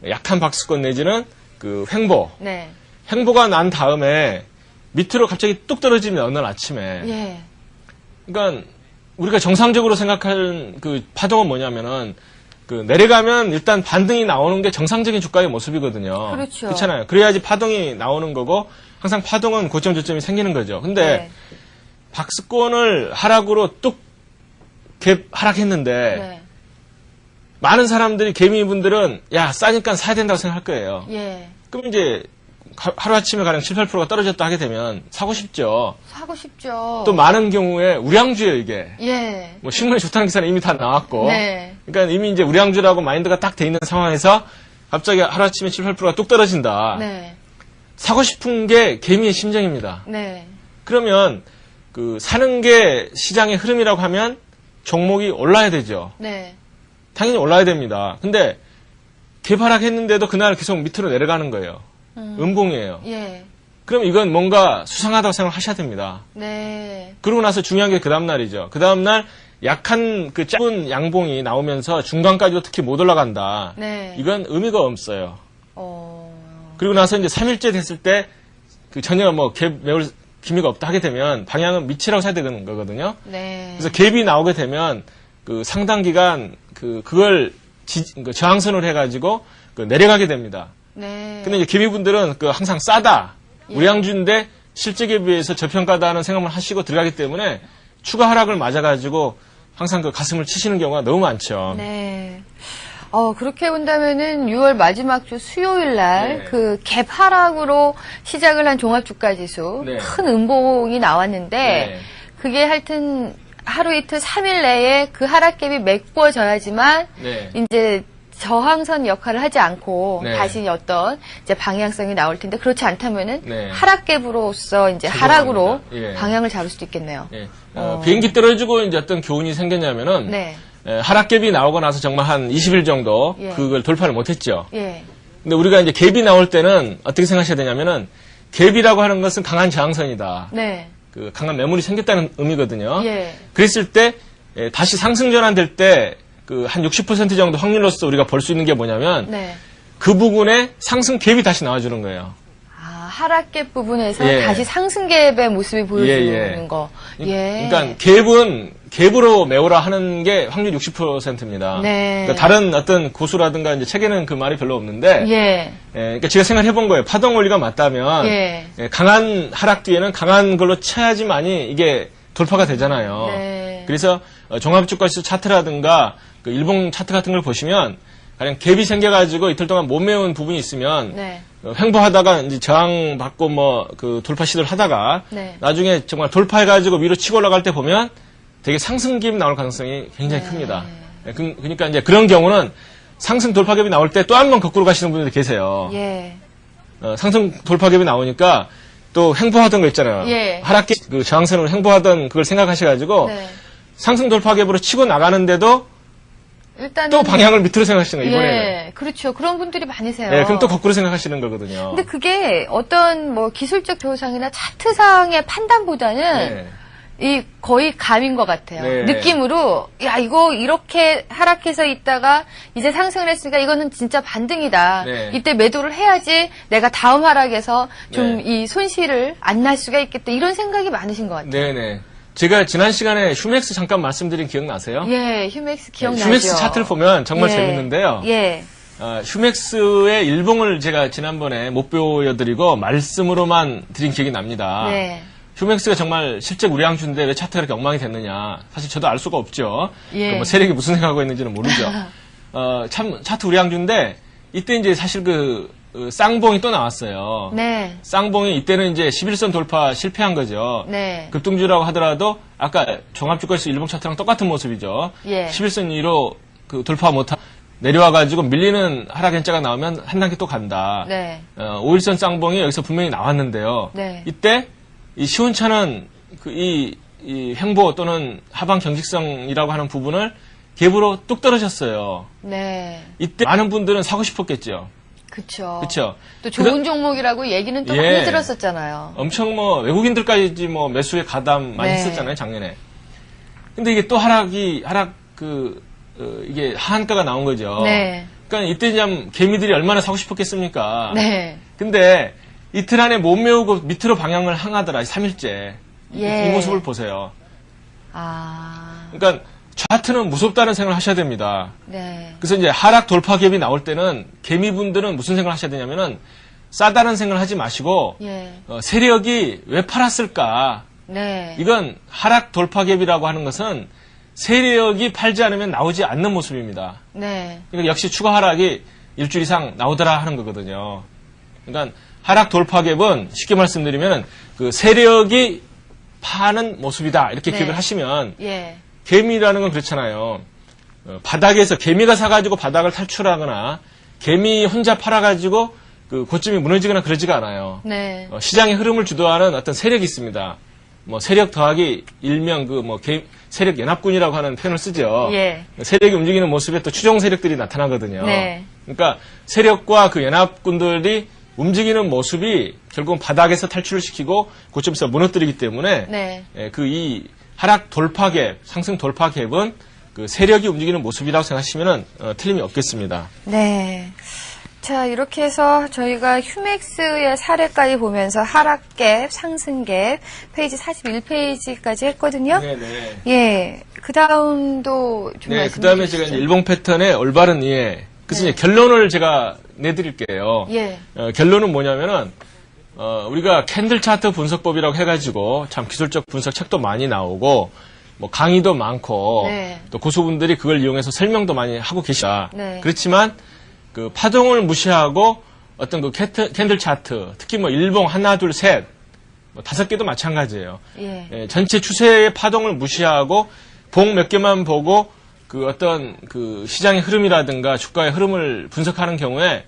약한 박스권 내지는 그 횡보. 네. 횡보가 난 다음에 밑으로 갑자기 뚝 떨어지면 어느 날 아침에. 예. 그러니까 우리가 정상적으로 생각하는 그 파동은 뭐냐면은 그 내려가면 일단 반등이 나오는 게 정상적인 주가의 모습이거든요. 그렇죠. 그렇잖아요. 그래야지 파동이 나오는 거고 항상 파동은 고점 저점이 생기는 거죠. 근데 네. 박스권을 하락으로 뚝 갭 하락했는데 네. 많은 사람들이 개미분들은 야 싸니까 사야 된다고 생각할 거예요. 예. 그럼 이제 하루아침에 가령 7, 8%가 떨어졌다 하게 되면 사고 싶죠. 사고 싶죠. 또 많은 경우에 우량주예요, 이게. 예. 뭐 신문에 좋다는 기사는 이미 다 나왔고. 네. 그러니까 이미 이제 우량주라고 마인드가 딱 돼 있는 상황에서 갑자기 하루아침에 7, 8%가 뚝 떨어진다. 네. 사고 싶은 게 개미의 심정입니다. 네. 그러면 그 사는 게 시장의 흐름이라고 하면 종목이 올라야 되죠. 네. 당연히 올라야 됩니다. 근데 개발하겠는데도 그날 계속 밑으로 내려가는 거예요. 음봉이에요. 예. 그럼 이건 뭔가 수상하다고 생각하셔야 됩니다. 네. 그러고 나서 중요한 게 그 다음날이죠. 그 다음날 약한 그 짧은 양봉이 나오면서 중간까지도 특히 못 올라간다. 네. 이건 의미가 없어요. 어. 그리고 나서 이제 3일째 됐을 때 그 전혀 뭐 갭 메울 기미가 없다 하게 되면 방향은 밑이라고 사야 되는 거거든요. 네. 그래서 갭이 나오게 되면 그 상당 기간 그걸 저항선으로 해가지고 그 내려가게 됩니다. 네. 근데 이제 개미분들은 그 항상 싸다. 우량주인데 실적에 비해서 저평가다는 생각만 하시고 들어가기 때문에 추가 하락을 맞아가지고 항상 그 가슴을 치시는 경우가 너무 많죠. 네. 그렇게 본다면은 6월 마지막 주 수요일 날 네. 그 갭 하락으로 시작을 한 종합주가 지수 네. 큰 음봉이 나왔는데 네. 그게 하여튼 하루 이틀 3일 내에 그 하락갭이 메꿔져야지만 네. 이제 저항선 역할을 하지 않고 네. 다시 어떤 이제 방향성이 나올 텐데 그렇지 않다면은 네. 하락갭으로서 이제 죄송합니다. 하락으로 예. 방향을 잡을 수도 있겠네요. 예. 비행기 떨어지고 이제 어떤 교훈이 생겼냐면은 네. 하락갭이 나오고 나서 정말 한 20일 정도 예. 그걸 돌파를 못했죠. 예. 근데 우리가 이제 갭이 나올 때는 어떻게 생각하셔야 되냐면은 갭이라고 하는 것은 강한 저항선이다. 네. 그 강한 매물이 생겼다는 의미거든요. 예. 그랬을 때 다시 상승 전환될 때 그 한 60% 정도 확률로서 우리가 볼 수 있는 게 뭐냐면 네. 그 부분에 상승 갭이 다시 나와주는 거예요. 하락갭 부분에서 예. 다시 상승갭의 모습이 보여주는 예. 거. 예. 그러니까 갭은 갭으로 메우라 하는 게 확률 60%입니다. 네. 그러니까 다른 어떤 고수라든가 이제 책에는 그 말이 별로 없는데, 예. 그러니까 제가 생각해 본 거예요. 파동 원리가 맞다면 예. 강한 하락 뒤에는 강한 걸로 쳐야지만이 이게 돌파가 되잖아요. 네. 그래서 종합주가지수 차트라든가 그 일봉 차트 같은 걸 보시면 가령 갭이 생겨가지고 이틀 동안 못 메운 부분이 있으면 네. 횡보하다가 이제 저항 받고 뭐 그 돌파 시도를 하다가 네. 나중에 정말 돌파해가지고 위로 치고 올라갈 때 보면 되게 상승 갭이 나올 가능성이 굉장히 큽니다. 그러니까 이제 그런 경우는 상승 돌파 갭이 나올 때 또 한 번 거꾸로 가시는 분들이 계세요. 예. 상승 돌파 갭이 나오니까 또 횡보하던 거 있잖아요. 예. 하락기 그 저항선으로 횡보하던 그걸 생각하셔가지고 네. 상승 돌파 갭으로 치고 나가는데도 일단은 또 방향을 밑으로 생각하시는 거예요, 이번에는. 예. 그렇죠. 그런 분들이 많으세요. 네, 그럼 또 거꾸로 생각하시는 거거든요. 근데 그게 어떤 뭐 기술적 조상이나 차트상의 판단보다는 네. 이 거의 감인 것 같아요. 네. 느낌으로 야 이거 이렇게 하락해서 있다가 이제 상승을 했으니까 이거는 진짜 반등이다. 네. 이때 매도를 해야지 내가 다음 하락에서 좀 네. 이 손실을 안 날 수가 있겠다. 이런 생각이 많으신 것 같아요. 네네. 제가 지난 시간에 휴맥스 잠깐 말씀드린 기억나세요? 예, 휴맥스 기억나죠. 휴맥스 차트를 보면 정말 예. 재밌는데요. 예. 휴맥스의 일봉을 제가 지난번에 못 보여드리고 말씀으로만 드린 기억이 납니다. 네. 휴맥스가 정말 실제 우량주인데 왜 차트가 이렇게 엉망이 됐느냐. 사실 저도 알 수가 없죠. 예. 뭐 세력이 무슨 생각하고 있는지는 모르죠. 참 차트 우량주인데 이때 이제 사실 그 쌍봉이 또 나왔어요. 네. 쌍봉이 이때는 이제 11선 돌파 실패한 거죠. 네. 급등주라고 하더라도 아까 종합주가지수 일봉 차트랑 똑같은 모습이죠. 예. 11선 위로 그 돌파 못하 내려와가지고 밀리는 하락 현자가 나오면 한 단계 또 간다. 네. 5일선 쌍봉이 여기서 분명히 나왔는데요. 네. 이때 이 시원찮은 이 횡보 또는 하방 경직성이라고 하는 부분을 갭으로 뚝 떨어졌어요. 네. 이때 많은 분들은 사고 싶었겠죠. 그쵸. 그쵸. 또 좋은 종목이라고 얘기는 또 예. 많이 들었었잖아요. 엄청 뭐 외국인들까지 뭐 매수에 가담 많이 네. 했었잖아요, 작년에. 근데 이게 또 이게 하한가가 나온 거죠. 네. 그러니까 이때 참 개미들이 얼마나 사고 싶었겠습니까? 네. 근데 이틀 안에 못 메우고 밑으로 방향을 향하더라, 3일째. 예. 이 모습을 보세요. 아. 그러니까 차트는 무섭다는 생각을 하셔야 됩니다. 네. 그래서 이제 하락 돌파 갭이 나올 때는 개미분들은 무슨 생각을 하셔야 되냐면은 싸다는 생각을 하지 마시고 예. 세력이 왜 팔았을까? 네. 이건 하락 돌파 갭이라고 하는 것은 세력이 팔지 않으면 나오지 않는 모습입니다. 네. 그러니까 역시 추가 하락이 일주일 이상 나오더라 하는 거거든요. 그러니까 하락 돌파갭은 쉽게 말씀드리면 그 세력이 파는 모습이다. 이렇게 네. 기억을 하시면 예. 개미라는 건 그렇잖아요. 바닥에서 개미가 사가지고 바닥을 탈출하거나 개미 혼자 팔아가지고 그 고점이 무너지거나 그러지가 않아요. 네. 시장의 흐름을 주도하는 어떤 세력이 있습니다. 뭐 세력 더하기 일명 그 뭐 세력 연합군이라고 하는 표현을 쓰죠. 예. 세력이 움직이는 모습에 또 추종 세력들이 나타나거든요. 네. 그러니까 세력과 그 연합군들이 움직이는 모습이 결국은 바닥에서 탈출을 시키고 고점에서 무너뜨리기 때문에 네. 그 이 하락 돌파갭, 상승 돌파갭은 그 세력이 움직이는 모습이라고 생각하시면 틀림이 없겠습니다. 네. 자, 이렇게 해서 저희가 휴맥스의 사례까지 보면서 하락갭, 상승갭, 페이지 41페이지까지 했거든요. 네네. 예. 그 다음도 좀 네, 그 다음에 제가 이제 일봉 패턴의 올바른 이해. 그래서 네. 이제 결론을 제가 내드릴게요. 예. 결론은 뭐냐면은, 우리가 캔들 차트 분석법이라고 해가지고 참 기술적 분석 책도 많이 나오고, 뭐 강의도 많고, 네. 또 고수분들이 그걸 이용해서 설명도 많이 하고 계시다. 네. 그렇지만, 그 파동을 무시하고 어떤 그 캔들 차트, 특히 뭐 일봉 하나, 둘, 셋, 뭐 5개도 마찬가지예요. 예. 전체 추세의 파동을 무시하고 봉 몇 개만 보고 그 어떤 그 시장의 흐름이라든가 주가의 흐름을 분석하는 경우에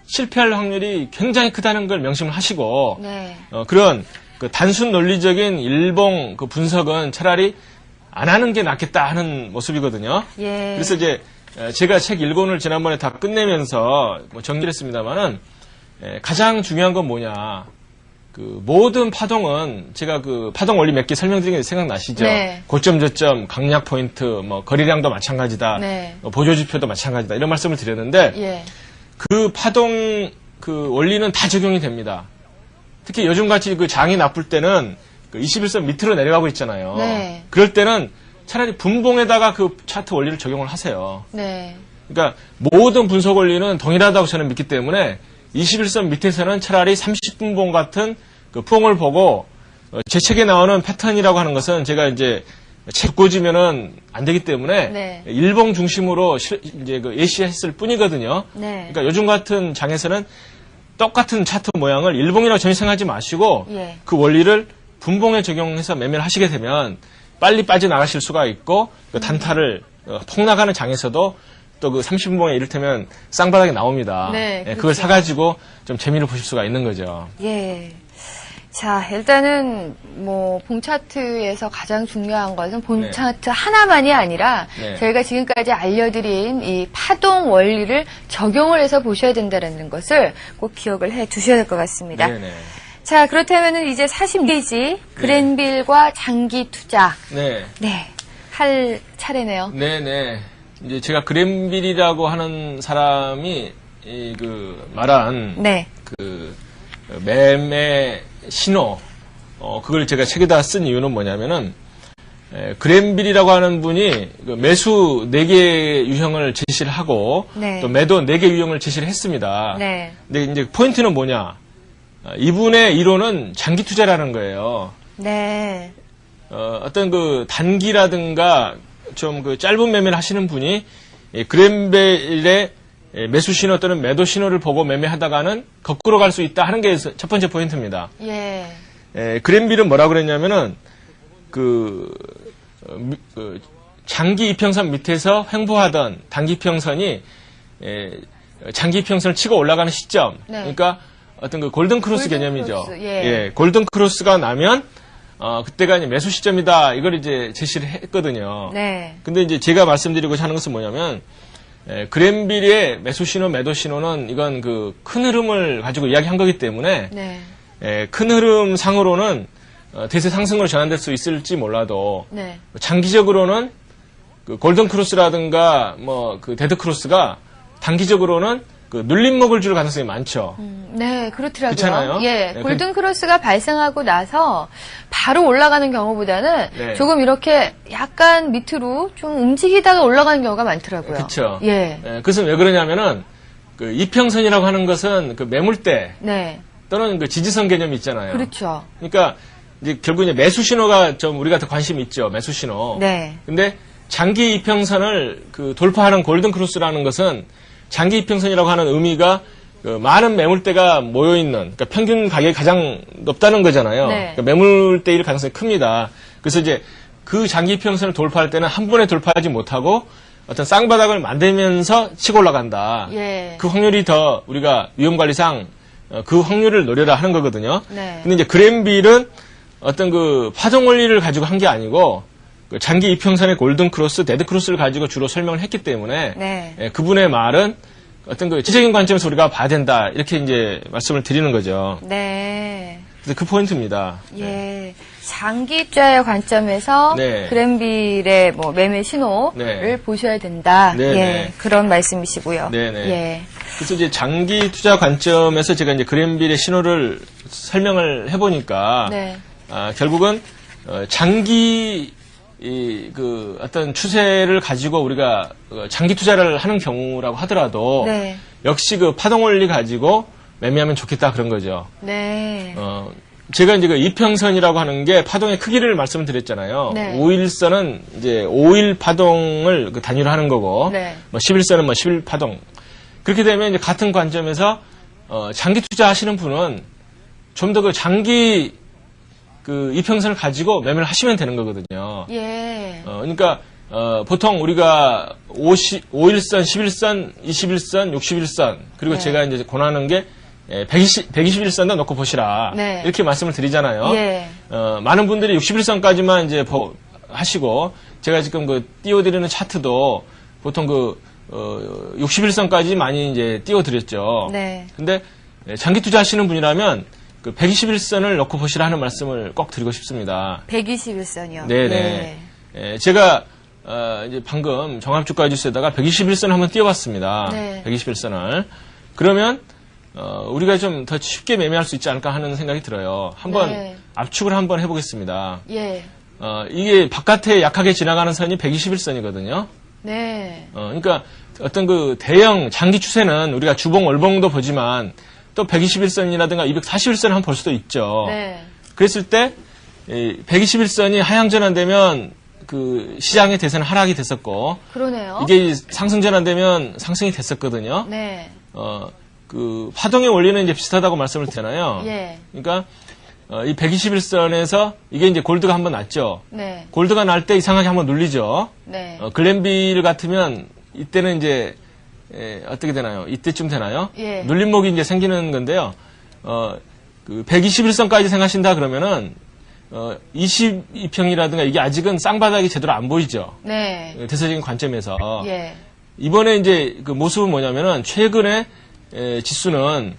실패할 확률이 굉장히 크다는 걸 명심을 하시고 네. 그런 그 단순 논리적인 일봉 그 분석은 차라리 안 하는 게 낫겠다 하는 모습이거든요. 예. 그래서 이제 제가 책 1권을 지난번에 다 끝내면서 뭐 정리를 했습니다만은 가장 중요한 건 뭐냐. 그 모든 파동은 제가 그 파동 원리 몇 개 설명드린 게 생각나시죠? 네. 고점 저점, 강약 포인트, 뭐 거래량도 마찬가지다. 네. 보조 지표도 마찬가지다. 이런 말씀을 드렸는데 예. 그 파동 그 원리는 다 적용이 됩니다. 특히 요즘같이 그 장이 나쁠 때는 그 21선 밑으로 내려가고 있잖아요. 네. 그럴 때는 차라리 분봉에다가 그 차트 원리를 적용을 하세요. 네. 그러니까 모든 분석 원리는 동일하다고 저는 믿기 때문에 21선 밑에서는 차라리 30분봉 같은 그 폼을 보고 제 책에 나오는 패턴이라고 하는 것은 제가 이제 책 꽂으면은 안 되기 때문에 네. 일봉 중심으로 이제 그 예시했을 뿐이거든요. 네. 그러니까 요즘 같은 장에서는 똑같은 차트 모양을 일봉이라고 전혀 생각하지 마시고 예. 그 원리를 분봉에 적용해서 매매를 하시게 되면 빨리 빠져나가실 수가 있고 그 단타를 폭락하는 장에서도 또 그 30분봉에 이를테면 쌍바닥이 나옵니다. 네, 그걸 그렇죠. 사가지고 좀 재미를 보실 수가 있는 거죠. 예. 자, 일단은 뭐 봉차트에서 가장 중요한 것은 봉차트 하나만이 아니라 네. 저희가 지금까지 알려드린 이 파동 원리를 적용을 해서 보셔야 된다는 것을 꼭 기억을 해 두셔야 될 것 같습니다. 네네. 자, 그렇다면은 이제 42지 그랜빌과 장기 투자. 네. 네. 할 차례네요. 네네. 이제 제가 그랜빌이라고 하는 사람이 그 말한 네. 그 매매 신호 그걸 제가 책에다 쓴 이유는 뭐냐면은 그랜빌이라고 하는 분이 그 매수 4개 유형을 제시를 하고 네. 또 매도 4개 유형을 제시를 했습니다. 네. 근데 이제 포인트는 뭐냐? 이분의 이론은 장기 투자라는 거예요. 네. 어떤 그 단기라든가 좀 그 짧은 매매를 하시는 분이 그랜벨의 매수 신호 또는 매도 신호를 보고 매매하다가는 거꾸로 갈 수 있다 하는 게 첫 번째 포인트입니다. 예. 그랜빌은 뭐라고 그랬냐면은 장기 이평선 밑에서 횡보하던 단기 이평선이 장기 이평선을 치고 올라가는 시점. 네. 그러니까 어떤 그 골든 크로스 골든 개념이죠. 크로스, 예. 골든 크로스가 나면 그때가 이제 매수 시점이다. 이걸 이제 제시를 했거든요. 네. 근데 이제 제가 말씀드리고자 하는 것은 뭐냐면, 그랜빌의 매수 신호, 매도 신호는 이건 그 큰 흐름을 가지고 이야기한 거기 때문에, 네. 큰 흐름 상으로는 대세 상승으로 전환될 수 있을지 몰라도, 네. 장기적으로는 그 골든 크로스라든가 뭐 그 데드 크로스가 단기적으로는 그 눌림목을 줄 가능성이 많죠. 네, 그렇더라고요. 그렇잖아요. 예, 네, 골든 크로스가 발생하고 나서 바로 올라가는 경우보다는 네. 조금 이렇게 약간 밑으로 좀 움직이다가 올라가는 경우가 많더라고요. 그렇죠. 예. 그것은 왜 그러냐면은 그 이평선이라고 하는 것은 그 매물대 네. 또는 그 지지선 개념이 있잖아요. 그렇죠. 그러니까 이제 결국 이제 매수 신호가 좀 우리가 더 관심이 있죠. 매수 신호. 네. 근데 장기 이평선을 그 돌파하는 골든 크로스라는 것은 장기 이평선이라고 하는 의미가 그 많은 매물대가 모여 있는, 그러니까 평균 가격이 가장 높다는 거잖아요. 네. 그러니까 매물대일 가능성이 큽니다. 그래서 이제 그 장기 이평선을 돌파할 때는 한 번에 돌파하지 못하고 어떤 쌍바닥을 만들면서 치고 올라간다. 예. 그 확률이 더 우리가 위험관리상 그 확률을 노려라 하는 거거든요. 네. 근데 이제 그랜빌은 어떤 그 파동 원리를 가지고 한 게 아니고 그 장기 이평선의 골든 크로스, 데드 크로스를 가지고 주로 설명을 했기 때문에 네. 예, 그분의 말은 어떤 그 지적인 관점에서 우리가 봐야 된다 이렇게 이제 말씀을 드리는 거죠. 네. 그래서 그 포인트입니다. 예. 장기 투자의 관점에서 네. 그랜빌의 뭐 매매 신호를 네. 보셔야 된다. 네, 예. 네. 그런 말씀이시고요. 네, 네. 예. 그래서 이제 장기 투자 관점에서 제가 이제 그랜빌의 신호를 설명을 해보니까 네. 결국은 장기 그 어떤 추세를 가지고 우리가 장기 투자를 하는 경우라고 하더라도 네. 역시 그 파동 원리 가지고 매매하면 좋겠다 그런 거죠. 네. 제가 이제 그 이평선이라고 하는 게 파동의 크기를 말씀을 드렸잖아요. 네. 5일선은 이제 5일 파동을 그 단위로 하는 거고, 네. 뭐 11선은 뭐 11 파동. 그렇게 되면 이제 같은 관점에서 장기 투자하시는 분은 좀 더 그 장기 그 이평선을 가지고 매매를 하시면 되는 거거든요. 예. 그러니까 보통 우리가 5일선, 11선, 21선, 61선 그리고 네. 제가 이제 권하는 게 121선도 놓고 보시라. 네. 이렇게 말씀을 드리잖아요. 예. 많은 분들이 61선까지만 이제 하시고 제가 지금 그 띄워드리는 차트도 보통 그 61선까지 많이 이제 띄워드렸죠. 네. 근데 장기 투자하시는 분이라면 그 121선을 놓고 보시라 하는 말씀을 꼭 드리고 싶습니다. 121선이요. 네네. 제가 이제 방금 종합주가 지수에다가 121선을 한번 띄워봤습니다. 네. 121선을. 그러면 우리가 좀 더 쉽게 매매할 수 있지 않을까 하는 생각이 들어요. 한번 네. 압축을 한번 해보겠습니다. 예. 이게 바깥에 약하게 지나가는 선이 121선이거든요. 네. 그러니까 어떤 그 대형 장기 추세는 우리가 주봉 월봉도 보지만 또 121선이라든가 241선을 한번 볼 수도 있죠. 네. 그랬을 때 121선이 하향 전환되면 그 시장의 대세는 하락이 됐었고 그러네요. 이게 상승 전환되면 상승이 됐었거든요. 네. 그 파동의 원리는 이제 비슷하다고 말씀을 드렸잖아요. 예. 그러니까 이 121선에서 이게 이제 골드가 한번 났죠. 네. 골드가 날 때 이상하게 한번 눌리죠. 네. 글렌빌 같으면 이때는 이제 어떻게 되나요? 이때쯤 되나요? 예. 눌림목이 이제 생기는 건데요. 그 121선까지 생각하신다 그러면은 22평이라든가 이게 아직은 쌍바닥이 제대로 안 보이죠. 네. 대세적인 관점에서. 예. 이번에 이제 그 모습은 뭐냐면은 최근에 지수는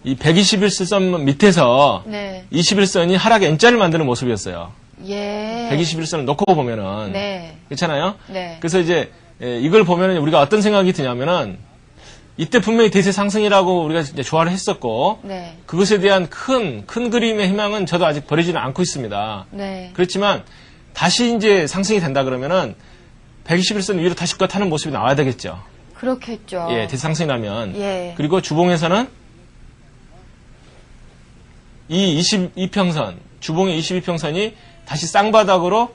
이 121선 밑에서 네. 21선이 하락 N자를 만드는 모습이었어요. 예. 121선을 놓고 보면은. 네. 그렇잖아요? 네. 그래서 이제 이걸 보면은 우리가 어떤 생각이 드냐면은 이때 분명히 대세 상승이라고 우리가 이제 조화를 했었고 네. 그것에 대한 큰 그림의 희망은 저도 아직 버리지는 않고 있습니다. 네. 그렇지만 다시 이제 상승이 된다 그러면은 121선 위로 다시 타는 모습이 나와야 되겠죠. 그렇겠죠. 예, 대세 상승이 나면. 예. 그리고 주봉에서는 이 22평선, 주봉의 22평선이 다시 쌍바닥으로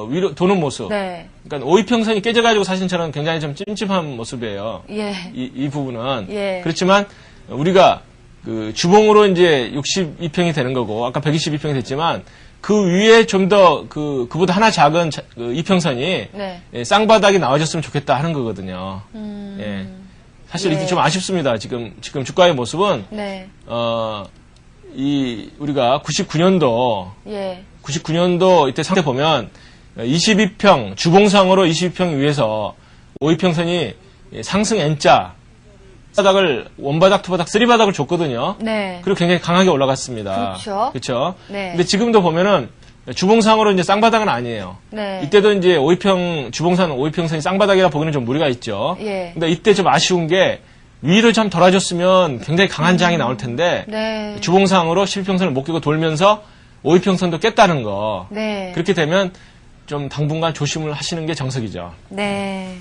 위로 도는 모습. 네. 그러니까 52평선이 깨져가지고 사실 저는 굉장히 좀 찜찜한 모습이에요. 예. 이 부분은. 예. 그렇지만 우리가 그 주봉으로 이제 62평이 되는 거고 아까 122평이 됐지만 그 위에 좀 더 그보다 하나 작은 그 이평선이 네. 쌍바닥이 나와줬으면 좋겠다 하는 거거든요. 예. 사실 예. 이게 좀 아쉽습니다. 지금 주가의 모습은 네. 우리가 99년도 예. 99년도 이때 상태 보면 22평 주봉상으로 22평 위에서 52평선이 상승 N자 바닥을 원바닥, 투바닥, 쓰리바닥을 줬거든요. 네. 그리고 굉장히 강하게 올라갔습니다. 그렇죠. 그렇죠. 네. 근데 지금도 보면은 주봉상으로 이제 쌍바닥은 아니에요. 네. 이때도 이제 52평 주봉산 52평선이 쌍바닥이라 보기는 좀 무리가 있죠. 예. 근데 이때 좀 아쉬운 게 위를 좀 돌아줬으면 굉장히 강한 장이 나올 텐데 네. 주봉상으로 12평선을 못 끼고 돌면서 52평선도 깼다는 거. 네. 그렇게 되면 좀 당분간 조심을 하시는 게 정석이죠. 네.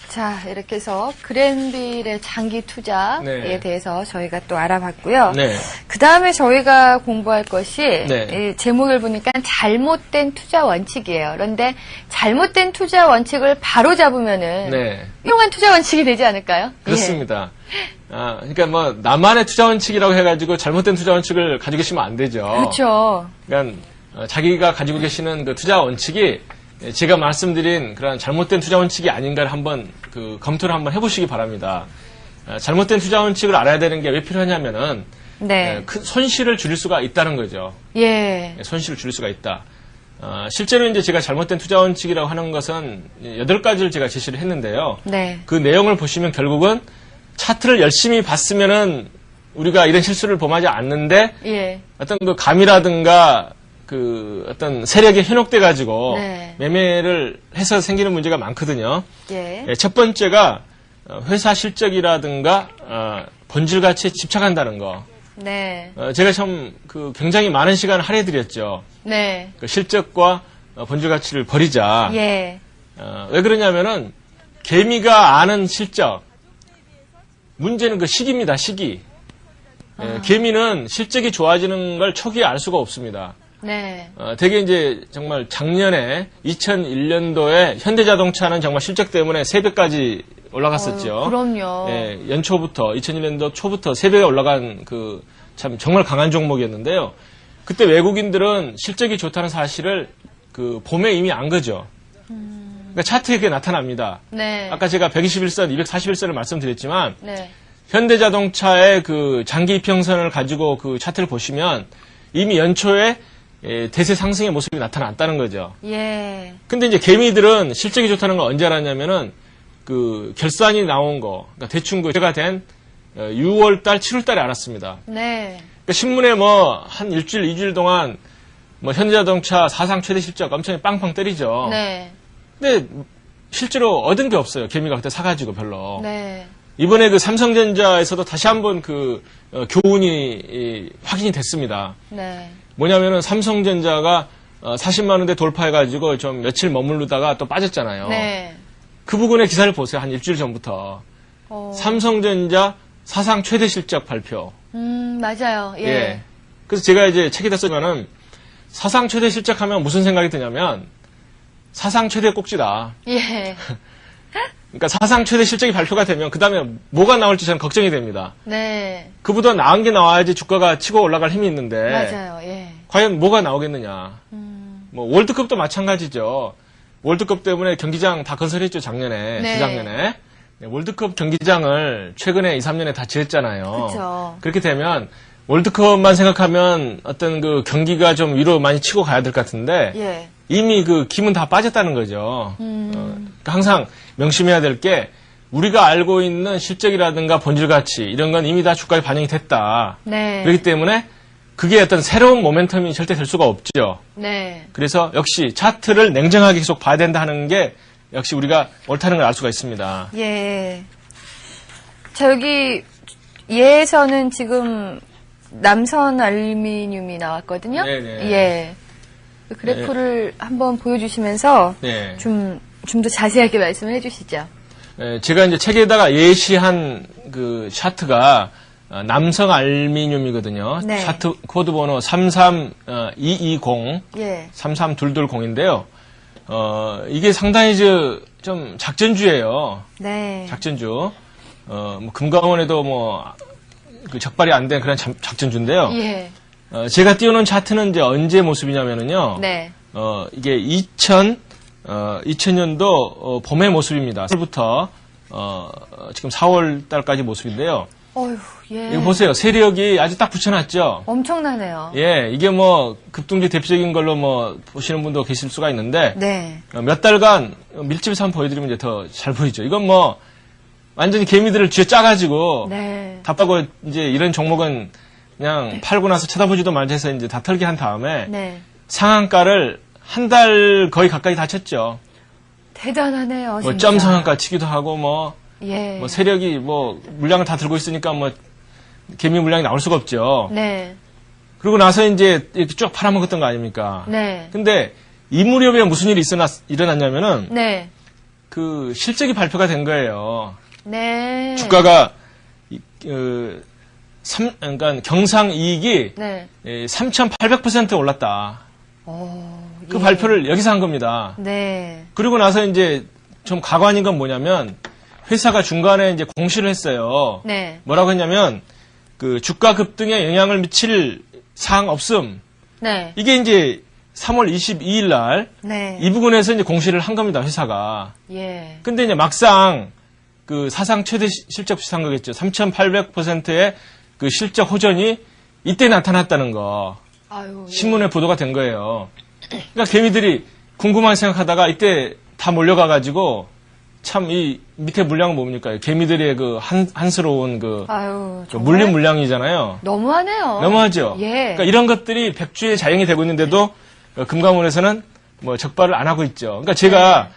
자, 이렇게 해서 그랜빌의 장기 투자에 네. 대해서 저희가 또 알아봤고요. 네. 그 다음에 저희가 공부할 것이 네. 이 제목을 보니까 잘못된 투자 원칙이에요. 그런데 잘못된 투자 원칙을 바로 잡으면은 네. 훌륭한 투자 원칙이 되지 않을까요? 그렇습니다. 그러니까 뭐 나만의 투자 원칙이라고 해가지고 잘못된 투자 원칙을 가지고 계시면 안 되죠. 그렇죠. 그러니까 자기가 가지고 계시는 그 투자 원칙이 제가 말씀드린 그런 잘못된 투자 원칙이 아닌가를 한번 그 검토를 한번 해보시기 바랍니다. 잘못된 투자 원칙을 알아야 되는 게 왜 필요하냐면은 네. 큰 손실을 줄일 수가 있다는 거죠. 예. 손실을 줄일 수가 있다. 실제로 이제 제가 잘못된 투자 원칙이라고 하는 것은 8가지를 제가 제시를 했는데요. 네. 그 내용을 보시면 결국은 차트를 열심히 봤으면은 우리가 이런 실수를 범하지 않는데 예. 어떤 그 감이라든가 그 어떤 세력에 현혹돼 가지고 네. 매매를 해서 생기는 문제가 많거든요. 예. 첫 번째가 회사 실적이라든가 본질 가치에 집착한다는 거. 네. 제가 참 그 굉장히 많은 시간을 할애드렸죠. 네. 그 실적과 본질 가치를 버리자. 예. 왜 그러냐면은 개미가 아는 실적. 문제는 그 시기입니다. 시기. 개미는 실적이 좋아지는 걸 초기에 알 수가 없습니다. 네. 되게 이제 정말 작년에 2001년도에 현대자동차는 정말 실적 때문에 3배까지 올라갔었죠. 그럼요. 예, 연초부터 2001년도 초부터 3배가 올라간 그 참 정말 강한 종목이었는데요. 그때 외국인들은 실적이 좋다는 사실을 그 봄에 이미 안 거죠. 그러니까 차트에 그게 나타납니다. 네. 아까 제가 121선, 241선을 말씀드렸지만 네. 현대자동차의 그 장기 이평선을 가지고 그 차트를 보시면 이미 연초에 대세 상승의 모습이 나타났다는 거죠. 예. 근데 이제 개미들은 실적이 좋다는 걸 언제 알았냐면은 그 결산이 나온 거, 그러니까 대충 그 제가 된 6월달, 7월달에 알았습니다. 네. 그러니까 신문에 뭐 한 일주일, 2주일 동안 뭐 현대자동차 사상 최대 실적 엄청 빵빵 때리죠. 네. 근데 실제로 얻은 게 없어요. 개미가 그때 사가지고 별로. 네. 이번에 그 삼성전자에서도 다시 한번 그 교훈이 확인이 됐습니다. 네. 뭐냐면은 삼성전자가 40만 원대 돌파해가지고 좀 며칠 머무르다가 또 빠졌잖아요. 네. 그 부분의 기사를 보세요. 한 일주일 전부터. 삼성전자 사상 최대 실적 발표. 맞아요. 예. 그래서 제가 이제 책에다 쓰면은 사상 최대 실적 하면 무슨 생각이 드냐면 사상 최대 꼭지다. 예. 그러니까 사상 최대 실적이 발표가 되면 그 다음에 뭐가 나올지 저는 걱정이 됩니다. 네. 그보다 나은 게 나와야지 주가가 치고 올라갈 힘이 있는데. 맞아요. 예. 과연 뭐가 나오겠느냐. 뭐 월드컵도 마찬가지죠. 월드컵 때문에 경기장 다 건설했죠, 작년에. 네. 재작년에. 월드컵 경기장을 최근에 2, 3년에 다 지었잖아요. 그쵸. 그렇게 되면 월드컵만 생각하면 어떤 그 경기가 좀 위로 많이 치고 가야 될 것 같은데 예. 이미 그 기분 다 빠졌다는 거죠. 그러니까 항상 명심해야 될 게 우리가 알고 있는 실적이라든가 본질 가치 이런 건 이미 다 주가에 반영이 됐다. 네. 그렇기 때문에 그게 어떤 새로운 모멘텀이 절대 될 수가 없죠. 네. 그래서 역시 차트를 냉정하게 계속 봐야 된다 하는 게 역시 우리가 옳다는 걸 알 수가 있습니다. 예. 자, 여기 예에서는 지금 남선 알루미늄이 나왔거든요. 네네. 예. 그 그래프를 한번 보여주시면서 네. 좀 더 자세하게 말씀을 해주시죠. 제가 이제 책에다가 예시한 그 차트가 남성 알루미늄이거든요. 네. 차트 코드 번호 33220, 예. 33220인데요. 이게 상당히 좀 작전주예요. 네. 작전주. 뭐 금강원에도 뭐 그 적발이 안 된 그런 작전주인데요. 예. 제가 띄워놓은 차트는 이제 언제 모습이냐면은요. 네. 이게 2000년도 봄의 모습입니다. 4월부터 지금 4월 달까지 모습인데요. 어휴, 예. 이거 보세요. 세력이 아주 딱 붙여놨죠. 엄청나네요. 예, 이게 뭐 급등주 대표적인 걸로 뭐 보시는 분도 계실 수가 있는데 네. 몇 달간 밀집해서 한번 보여드리면 이제 더 잘 보이죠. 이건 뭐 완전히 개미들을 쥐어 짜가지고 네. 답하고 이제 이런 종목은 그냥 팔고 나서 쳐다보지도 말자 해서 이제 다 털게 한 다음에 네. 상한가를 한 달 거의 가까이 다 쳤죠. 대단하네요. 뭐 진짜. 점 상한가 치기도 하고 뭐 예. 세력이 뭐 물량을 다 들고 있으니까 뭐 개미 물량이 나올 수가 없죠. 네. 그러고 나서 이제 이렇게 쭉 팔아먹었던 거 아닙니까? 네. 근데 이 무렵에 무슨 일이 일어났냐면은 네. 그 실적이 발표가 된 거예요. 네. 주가가 그러니까 경상 이익이 네. 3,800% 올랐다. 그 예. 발표를 여기서 한 겁니다. 네. 그리고 나서 이제 좀 가관인 건 뭐냐면 회사가 중간에 이제 공시를 했어요. 네. 뭐라고 했냐면 그 주가 급등에 영향을 미칠 사항 없음. 네. 이게 이제 3월 22일 날 네. 이 부분에서 이제 공시를 한 겁니다, 회사가. 예. 근데 이제 막상 그 사상 최대 실적 비슷한 거겠죠. 3,800%의 그 실적 호전이 이때 나타났다는 거. 아유. 예. 신문에 보도가 된 거예요. 그러니까 개미들이 궁금하게 생각하다가 이때 다 몰려가가지고 참 이 밑에 물량은 뭡니까? 개미들의 그 한스러운 그 아유. 그 정말 물린 물량이잖아요. 너무하네요. 너무하죠. 예. 그러니까 이런 것들이 백주에 자행이 되고 있는데도 금감원에서는 뭐 적발을 안 하고 있죠. 그러니까 제가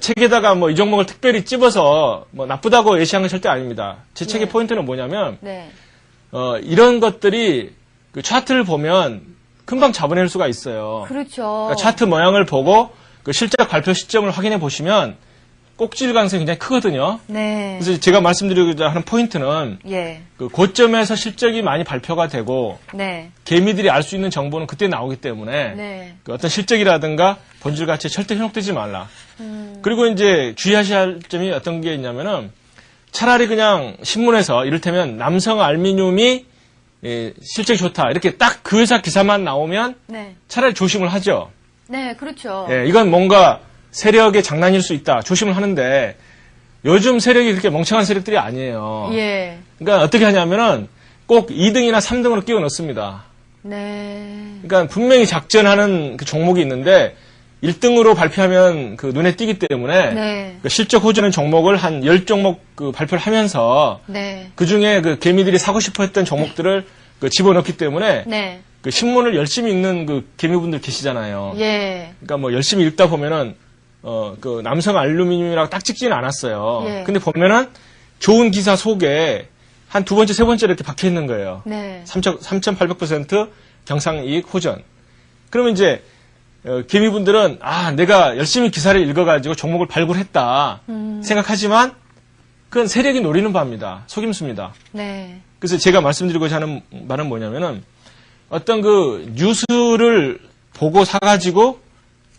책에다가 뭐 이 종목을 특별히 찝어서 뭐 나쁘다고 예시한 건 절대 아닙니다. 제 책의 포인트는 뭐냐면 네. 이런 것들이 그 차트를 보면 금방 잡아낼 수가 있어요. 그렇죠. 그러니까 차트 모양을 보고 그 실적 발표 시점을 확인해 보시면 꼭질 가능성이 굉장히 크거든요. 네. 그래서 제가 말씀드리고자 하는 포인트는 예. 그 고점에서 실적이 많이 발표가 되고 네. 개미들이 알 수 있는 정보는 그때 나오기 때문에 네. 그 어떤 실적이라든가 본질 가치에 절대 현혹되지 말라. 그리고 이제 주의하셔야 할 점이 어떤 게 있냐면은 차라리 그냥 신문에서 이를테면 남성 알미늄이 실적이 좋다 이렇게 딱 그 회사 기사만 나오면 네. 차라리 조심을 하죠. 네, 그렇죠. 예, 이건 뭔가 세력의 장난일 수 있다. 조심을 하는데 요즘 세력이 그렇게 멍청한 세력들이 아니에요. 예. 그러니까 어떻게 하냐면은 꼭 2등이나 3등으로 끼워 넣습니다. 네. 그러니까 분명히 작전하는 그 종목이 있는데 1등으로 발표하면 그 눈에 띄기 때문에 네. 그 실적 호전의 종목을 한 10종목 그 발표를 하면서 네. 그 중에 그 개미들이 사고 싶어 했던 종목들을 그 집어넣기 때문에 네. 그 신문을 열심히 읽는 그 개미분들 계시잖아요. 예. 그러니까 뭐 열심히 읽다 보면은 그 남성 알루미늄이라고 딱 찍지는 않았어요. 예. 근데 보면은 좋은 기사 속에 한 두 번째, 세 번째 이렇게 박혀 있는 거예요. 네. 3,800% 경상이익 호전. 그러면 이제 개미분들은 내가 열심히 기사를 읽어가지고 종목을 발굴했다 생각하지만 그건 세력이 노리는 바입니다. 속임수입니다. 네. 그래서 제가 말씀드리고자 하는 말은 뭐냐면은 어떤 그 뉴스를 보고 사가지고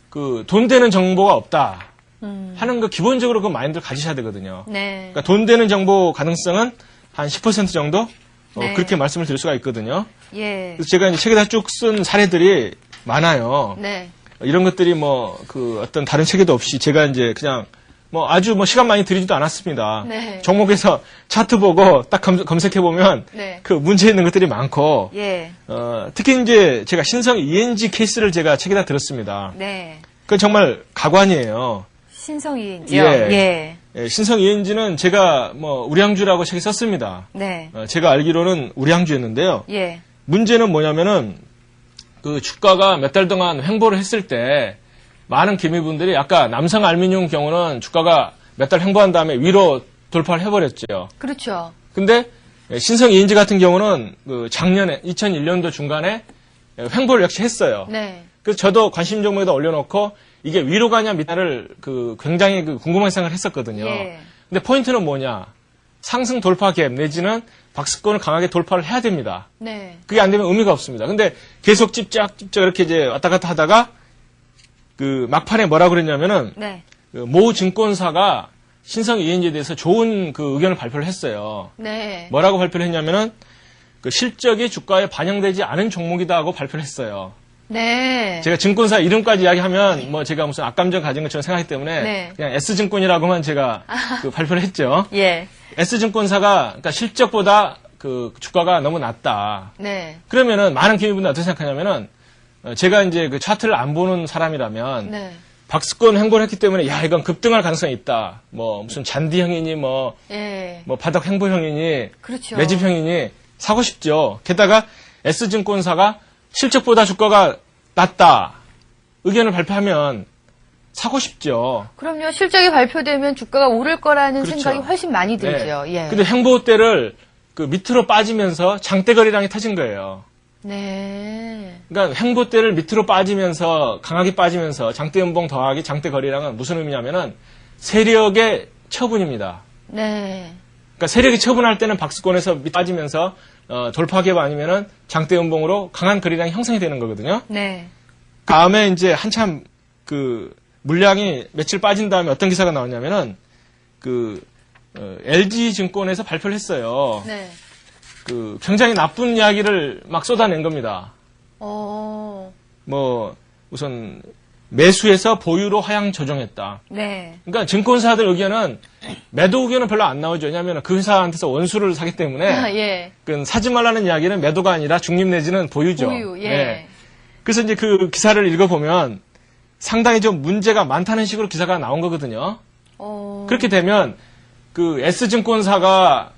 그 돈 되는 정보가 없다 하는 거 기본적으로 그 마인드를 가지셔야 되거든요. 네. 그러니까 돈 되는 정보 가능성은 한 10% 정도 네. 그렇게 말씀을 드릴 수가 있거든요. 예. 그래서 제가 이제 책에다 쭉 쓴 사례들이 많아요. 네. 이런 것들이 뭐 그 어떤 다른 책에도 없이 제가 이제 그냥 뭐 아주 뭐 시간 많이 들이지도 않았습니다. 네. 종목에서 차트 보고 딱 검색해 보면 네. 그 문제 있는 것들이 많고 예. 특히 이제 제가 신성 ENG 케이스를 제가 책에다 들었습니다. 네. 그건 정말 가관이에요. 신성이인지요? 예. 신성 ENG는 제가 뭐 우량주라고 책에 썼습니다. 네. 제가 알기로는 우량주였는데요. 예. 문제는 뭐냐면은 그 주가가 몇 달 동안 횡보를 했을 때 많은 개미분들이 아까 남성 알미늄 경우는 주가가 몇 달 횡보한 다음에 위로 돌파를 해버렸죠. 그렇죠. 근데 신성 ENG 같은 경우는 그 작년에 2001년도 중간에 횡보를 역시 했어요. 네. 그래서 저도 관심 종목에다 올려놓고 이게 위로 가냐 밑나를 그 굉장히 그 궁금한 생각을 했었거든요. 예. 근데 포인트는 뭐냐? 상승 돌파 갭 내지는 박스권을 강하게 돌파를 해야 됩니다. 네. 그게 안 되면 의미가 없습니다. 근데 계속 찝쩍 이렇게 이제 왔다 갔다 하다가 그 막판에 뭐라 그랬냐면은 네. 그 모 증권사가 신성 ENG에 대해서 좋은 그 의견을 발표를 했어요. 네. 뭐라고 발표를 했냐면은 그 실적이 주가에 반영되지 않은 종목이다 하고 발표를 했어요. 네. 제가 증권사 이름까지 이야기하면 뭐 제가 무슨 악감정 가진 것처럼 생각하기 때문에 네. 그냥 S증권이라고만 제가 그 발표를 했죠. 예. S증권사가 그러니까 실적보다 그 주가가 너무 낮다. 네. 그러면은 많은 개미분들 어떻게 생각하냐면은 제가 이제 그 차트를 안 보는 사람이라면 네. 박스권 횡보를 했기 때문에 야 이건 급등할 가능성이 있다. 뭐 무슨 잔디형이니 뭐 예. 바닥 횡보형이니 그렇죠. 매집형이니 사고 싶죠. 게다가 S증권사가 실적보다 주가가 낮다 의견을 발표하면 사고 싶죠. 그럼요. 실적이 발표되면 주가가 오를 거라는 그렇죠. 생각이 훨씬 많이 들죠. 예. 근데 횡보 때를 그 밑으로 빠지면서 장대 거래량이 터진 거예요. 네. 그러니까 횡보 때를 밑으로 빠지면서 강하게 빠지면서 장대 연봉 더하기 장대 거래량은 무슨 의미냐면은 세력의 처분입니다. 네. 그러니까 세력이 처분할 때는 박스권에서 빠지면서 돌파갭 아니면은 장대 연봉으로 강한 거래량이 형성이 되는 거거든요. 네. 다음에 이제 한참 그 물량이 며칠 빠진 다음에 어떤 기사가 나왔냐면은 그 LG증권에서 발표를 했어요. 네. 그 굉장히 나쁜 이야기를 막 쏟아낸 겁니다. 우선 매수해서 보유로 하향 조정했다. 네. 그러니까 증권사들 의견은 매도 의견은 별로 안 나오죠. 왜냐하면 그 회사한테서 원수를 사기 때문에 예. 그 사지 말라는 이야기는 매도가 아니라 중립 내지는 보유죠. 보유. 예. 네. 그래서 이제 그 기사를 읽어보면 상당히 좀 문제가 많다는 식으로 기사가 나온 거거든요. 그렇게 되면 그 S증권사가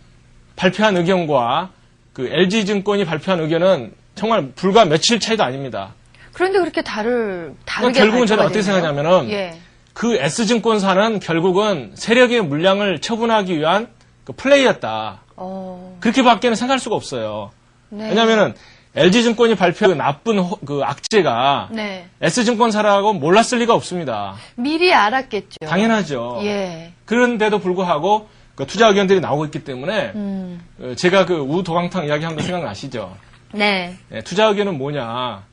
발표한 의견과 그 LG증권이 발표한 의견은 정말 불과 며칠 차이도 아닙니다. 그런데 그렇게 다르게 결국은 저는 어떻게 되네요. 생각하냐면은 예. 그 S증권사는 결국은 세력의 물량을 처분하기 위한 그 플레이였다. 그렇게밖에는 생각할 수가 없어요. 네. 왜냐하면은 LG증권이 발표한 그 나쁜 그 악재가 네. S증권사라고 몰랐을 리가 없습니다. 미리 알았겠죠. 당연하죠. 예. 그런데도 불구하고 그 투자 의견들이 나오고 있기 때문에 제가 그 우도강탕 이야기한 거 생각나시죠? 네. 네, 투자 의견은 뭐냐?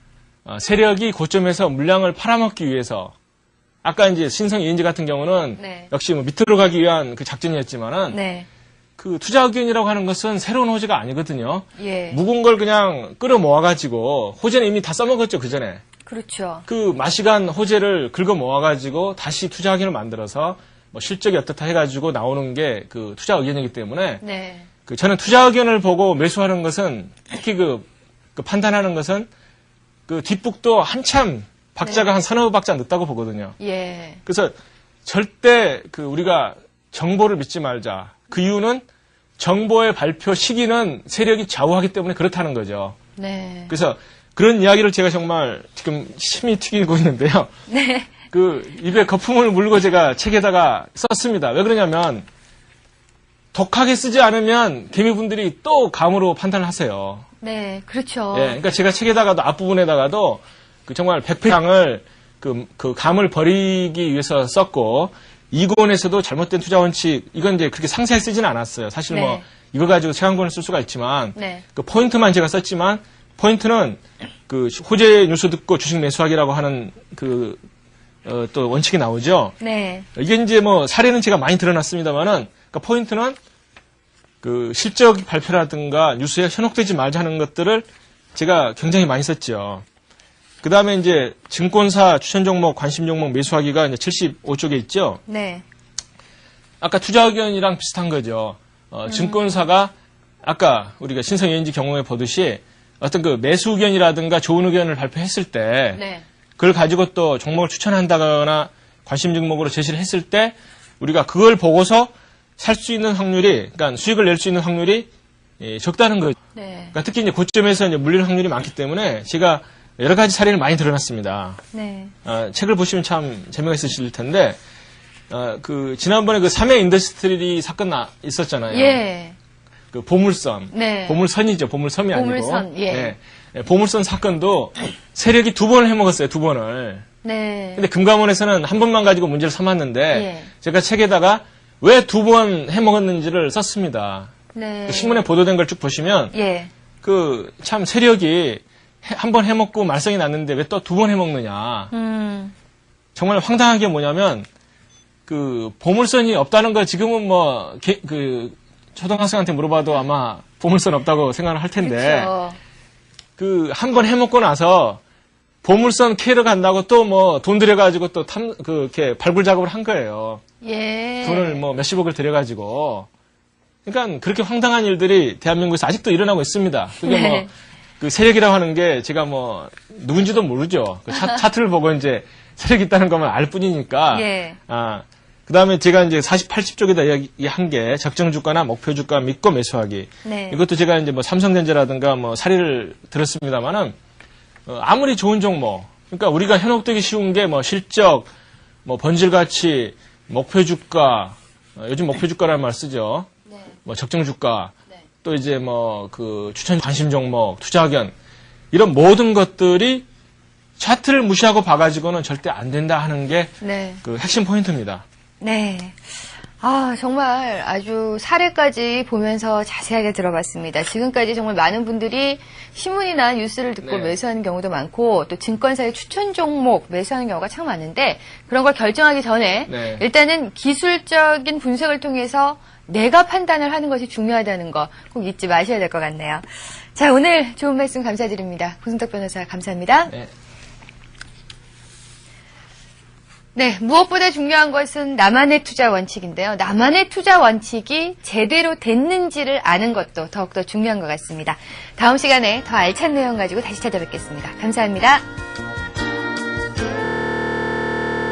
세력이 고점에서 물량을 팔아먹기 위해서 아까 이제 신성 ENG 같은 경우는 네. 역시 뭐 밑으로 가기 위한 그 작전이었지만은 네. 그 투자 의견이라고 하는 것은 새로운 호재가 아니거든요. 예. 묵은 걸 그냥 끌어 모아가지고 호재는 이미 다 써먹었죠 그 전에. 그렇죠. 그 마시간 호재를 긁어 모아가지고 다시 투자 의견을 만들어서 뭐 실적이 어떻다 해가지고 나오는 게 그 투자 의견이기 때문에 네. 그 저는 투자 의견을 보고 매수하는 것은 특히 그 판단하는 것은 그 뒷북도 한참 박자가 네. 한 서너 박자 늦다고 보거든요. 예. 그래서 절대 그 우리가 정보를 믿지 말자. 그 이유는 정보의 발표 시기는 세력이 좌우하기 때문에 그렇다는 거죠. 네. 그래서 그런 이야기를 제가 정말 지금 심히 튀기고 있는데요. 네. 그 입에 거품을 물고 제가 책에다가 썼습니다. 왜 그러냐면 독하게 쓰지 않으면 개미분들이 또 감으로 판단을 하세요. 네. 그렇죠. 예, 그러니까 제가 책에다가도 앞부분에다가도 그 정말 100페이지를 그 감을 버리기 위해서 썼고 이권에서도 잘못된 투자 원칙 이건 이제 그렇게 상세히 쓰지는 않았어요. 사실 네. 뭐 이거 가지고 세관권을 쓸 수가 있지만 네. 그 포인트만 제가 썼지만 포인트는 그 호재 뉴스 듣고 주식 매수하기라고 하는 또 원칙이 나오죠. 네. 이게 이제 뭐 사례는 제가 많이 드러났습니다만은 그러니까 포인트는 그 실적 발표라든가 뉴스에 현혹되지 말자는 것들을 제가 굉장히 많이 썼죠. 그 다음에 이제 증권사 추천 종목, 관심 종목 매수하기가 이제 75쪽에 있죠. 네. 아까 투자 의견이랑 비슷한 거죠. 증권사가 아까 우리가 신성 ENG 경우에 보듯이 어떤 그 매수 의견이라든가 좋은 의견을 발표했을 때 네. 그걸 가지고 또 종목을 추천한다거나 관심 종목으로 제시를 했을 때 우리가 그걸 보고서 살 수 있는 확률이, 그러니까 수익을 낼 수 있는 확률이 적다는 거죠. 네. 그러니까 특히 이제 고점에서 이제 물릴 확률이 많기 때문에 제가 여러 가지 사례를 많이 드러났습니다. 네. 책을 보시면 참 재미가 있으실 텐데, 그 지난번에 그 삼해 인더스트리 사건 있었잖아요. 예. 그 보물선. 네. 보물선이죠. 보물섬이 아니고. 보물선, 예. 네, 보물선 사건도 세력이 2번을 해먹었어요. 2번을. 네. 근데 금감원에서는 한 번만 가지고 문제를 삼았는데 예. 제가 책에다가 왜 2번 해먹었는지를 썼습니다. 네. 그 신문에 보도된 걸 쭉 보시면 예. 그 참 세력이 한 번 해먹고 말썽이 났는데 왜 또 2번 해먹느냐. 정말 황당한 게 뭐냐면 그 보물선이 없다는 거 지금은 뭐 그 초등학생한테 물어봐도 아마 보물선 없다고 생각을 할 텐데 그렇죠. 그 한 번 해먹고 나서 보물선 캐러 간다고 또 뭐 돈 들여가지고 또 이렇게 발굴 작업을 한 거예요. 예. 돈을 뭐 몇십억을 들여가지고. 그러니까 그렇게 황당한 일들이 대한민국에서 아직도 일어나고 있습니다. 그게 네. 뭐 그 세력이라고 하는 게 제가 뭐 누군지도 모르죠. 그 차트를 보고 이제 세력이 있다는 것만 알 뿐이니까. 예. 그 다음에 제가 이제 80쪽에다 이야기한 게 적정 주가나 목표 주가 믿고 매수하기. 네. 이것도 제가 이제 뭐 삼성전자라든가 뭐 사례를 들었습니다만은 아무리 좋은 종목, 그러니까 우리가 현혹되기 쉬운 게 뭐 실적, 뭐 번질 가치, 목표 주가, 요즘 목표 주가라는 말 쓰죠. 네. 뭐 적정 주가, 네. 또 이제 뭐 그 추천 관심 종목, 투자 의견 이런 모든 것들이 차트를 무시하고 봐가지고는 절대 안 된다 하는 게 그 네. 핵심 포인트입니다. 네. 정말 아주 사례까지 보면서 자세하게 들어봤습니다. 지금까지 정말 많은 분들이 신문이나 뉴스를 듣고 네. 매수하는 경우도 많고 또 증권사의 추천 종목 매수하는 경우가 참 많은데 그런 걸 결정하기 전에 네. 일단은 기술적인 분석을 통해서 내가 판단을 하는 것이 중요하다는 거 꼭 잊지 마셔야 될 것 같네요. 자, 오늘 좋은 말씀 감사드립니다. 고승탁 변호사 감사합니다. 네. 네, 무엇보다 중요한 것은 나만의 투자 원칙인데요. 나만의 투자 원칙이 제대로 됐는지를 아는 것도 더욱더 중요한 것 같습니다. 다음 시간에 더 알찬 내용 가지고 다시 찾아뵙겠습니다. 감사합니다.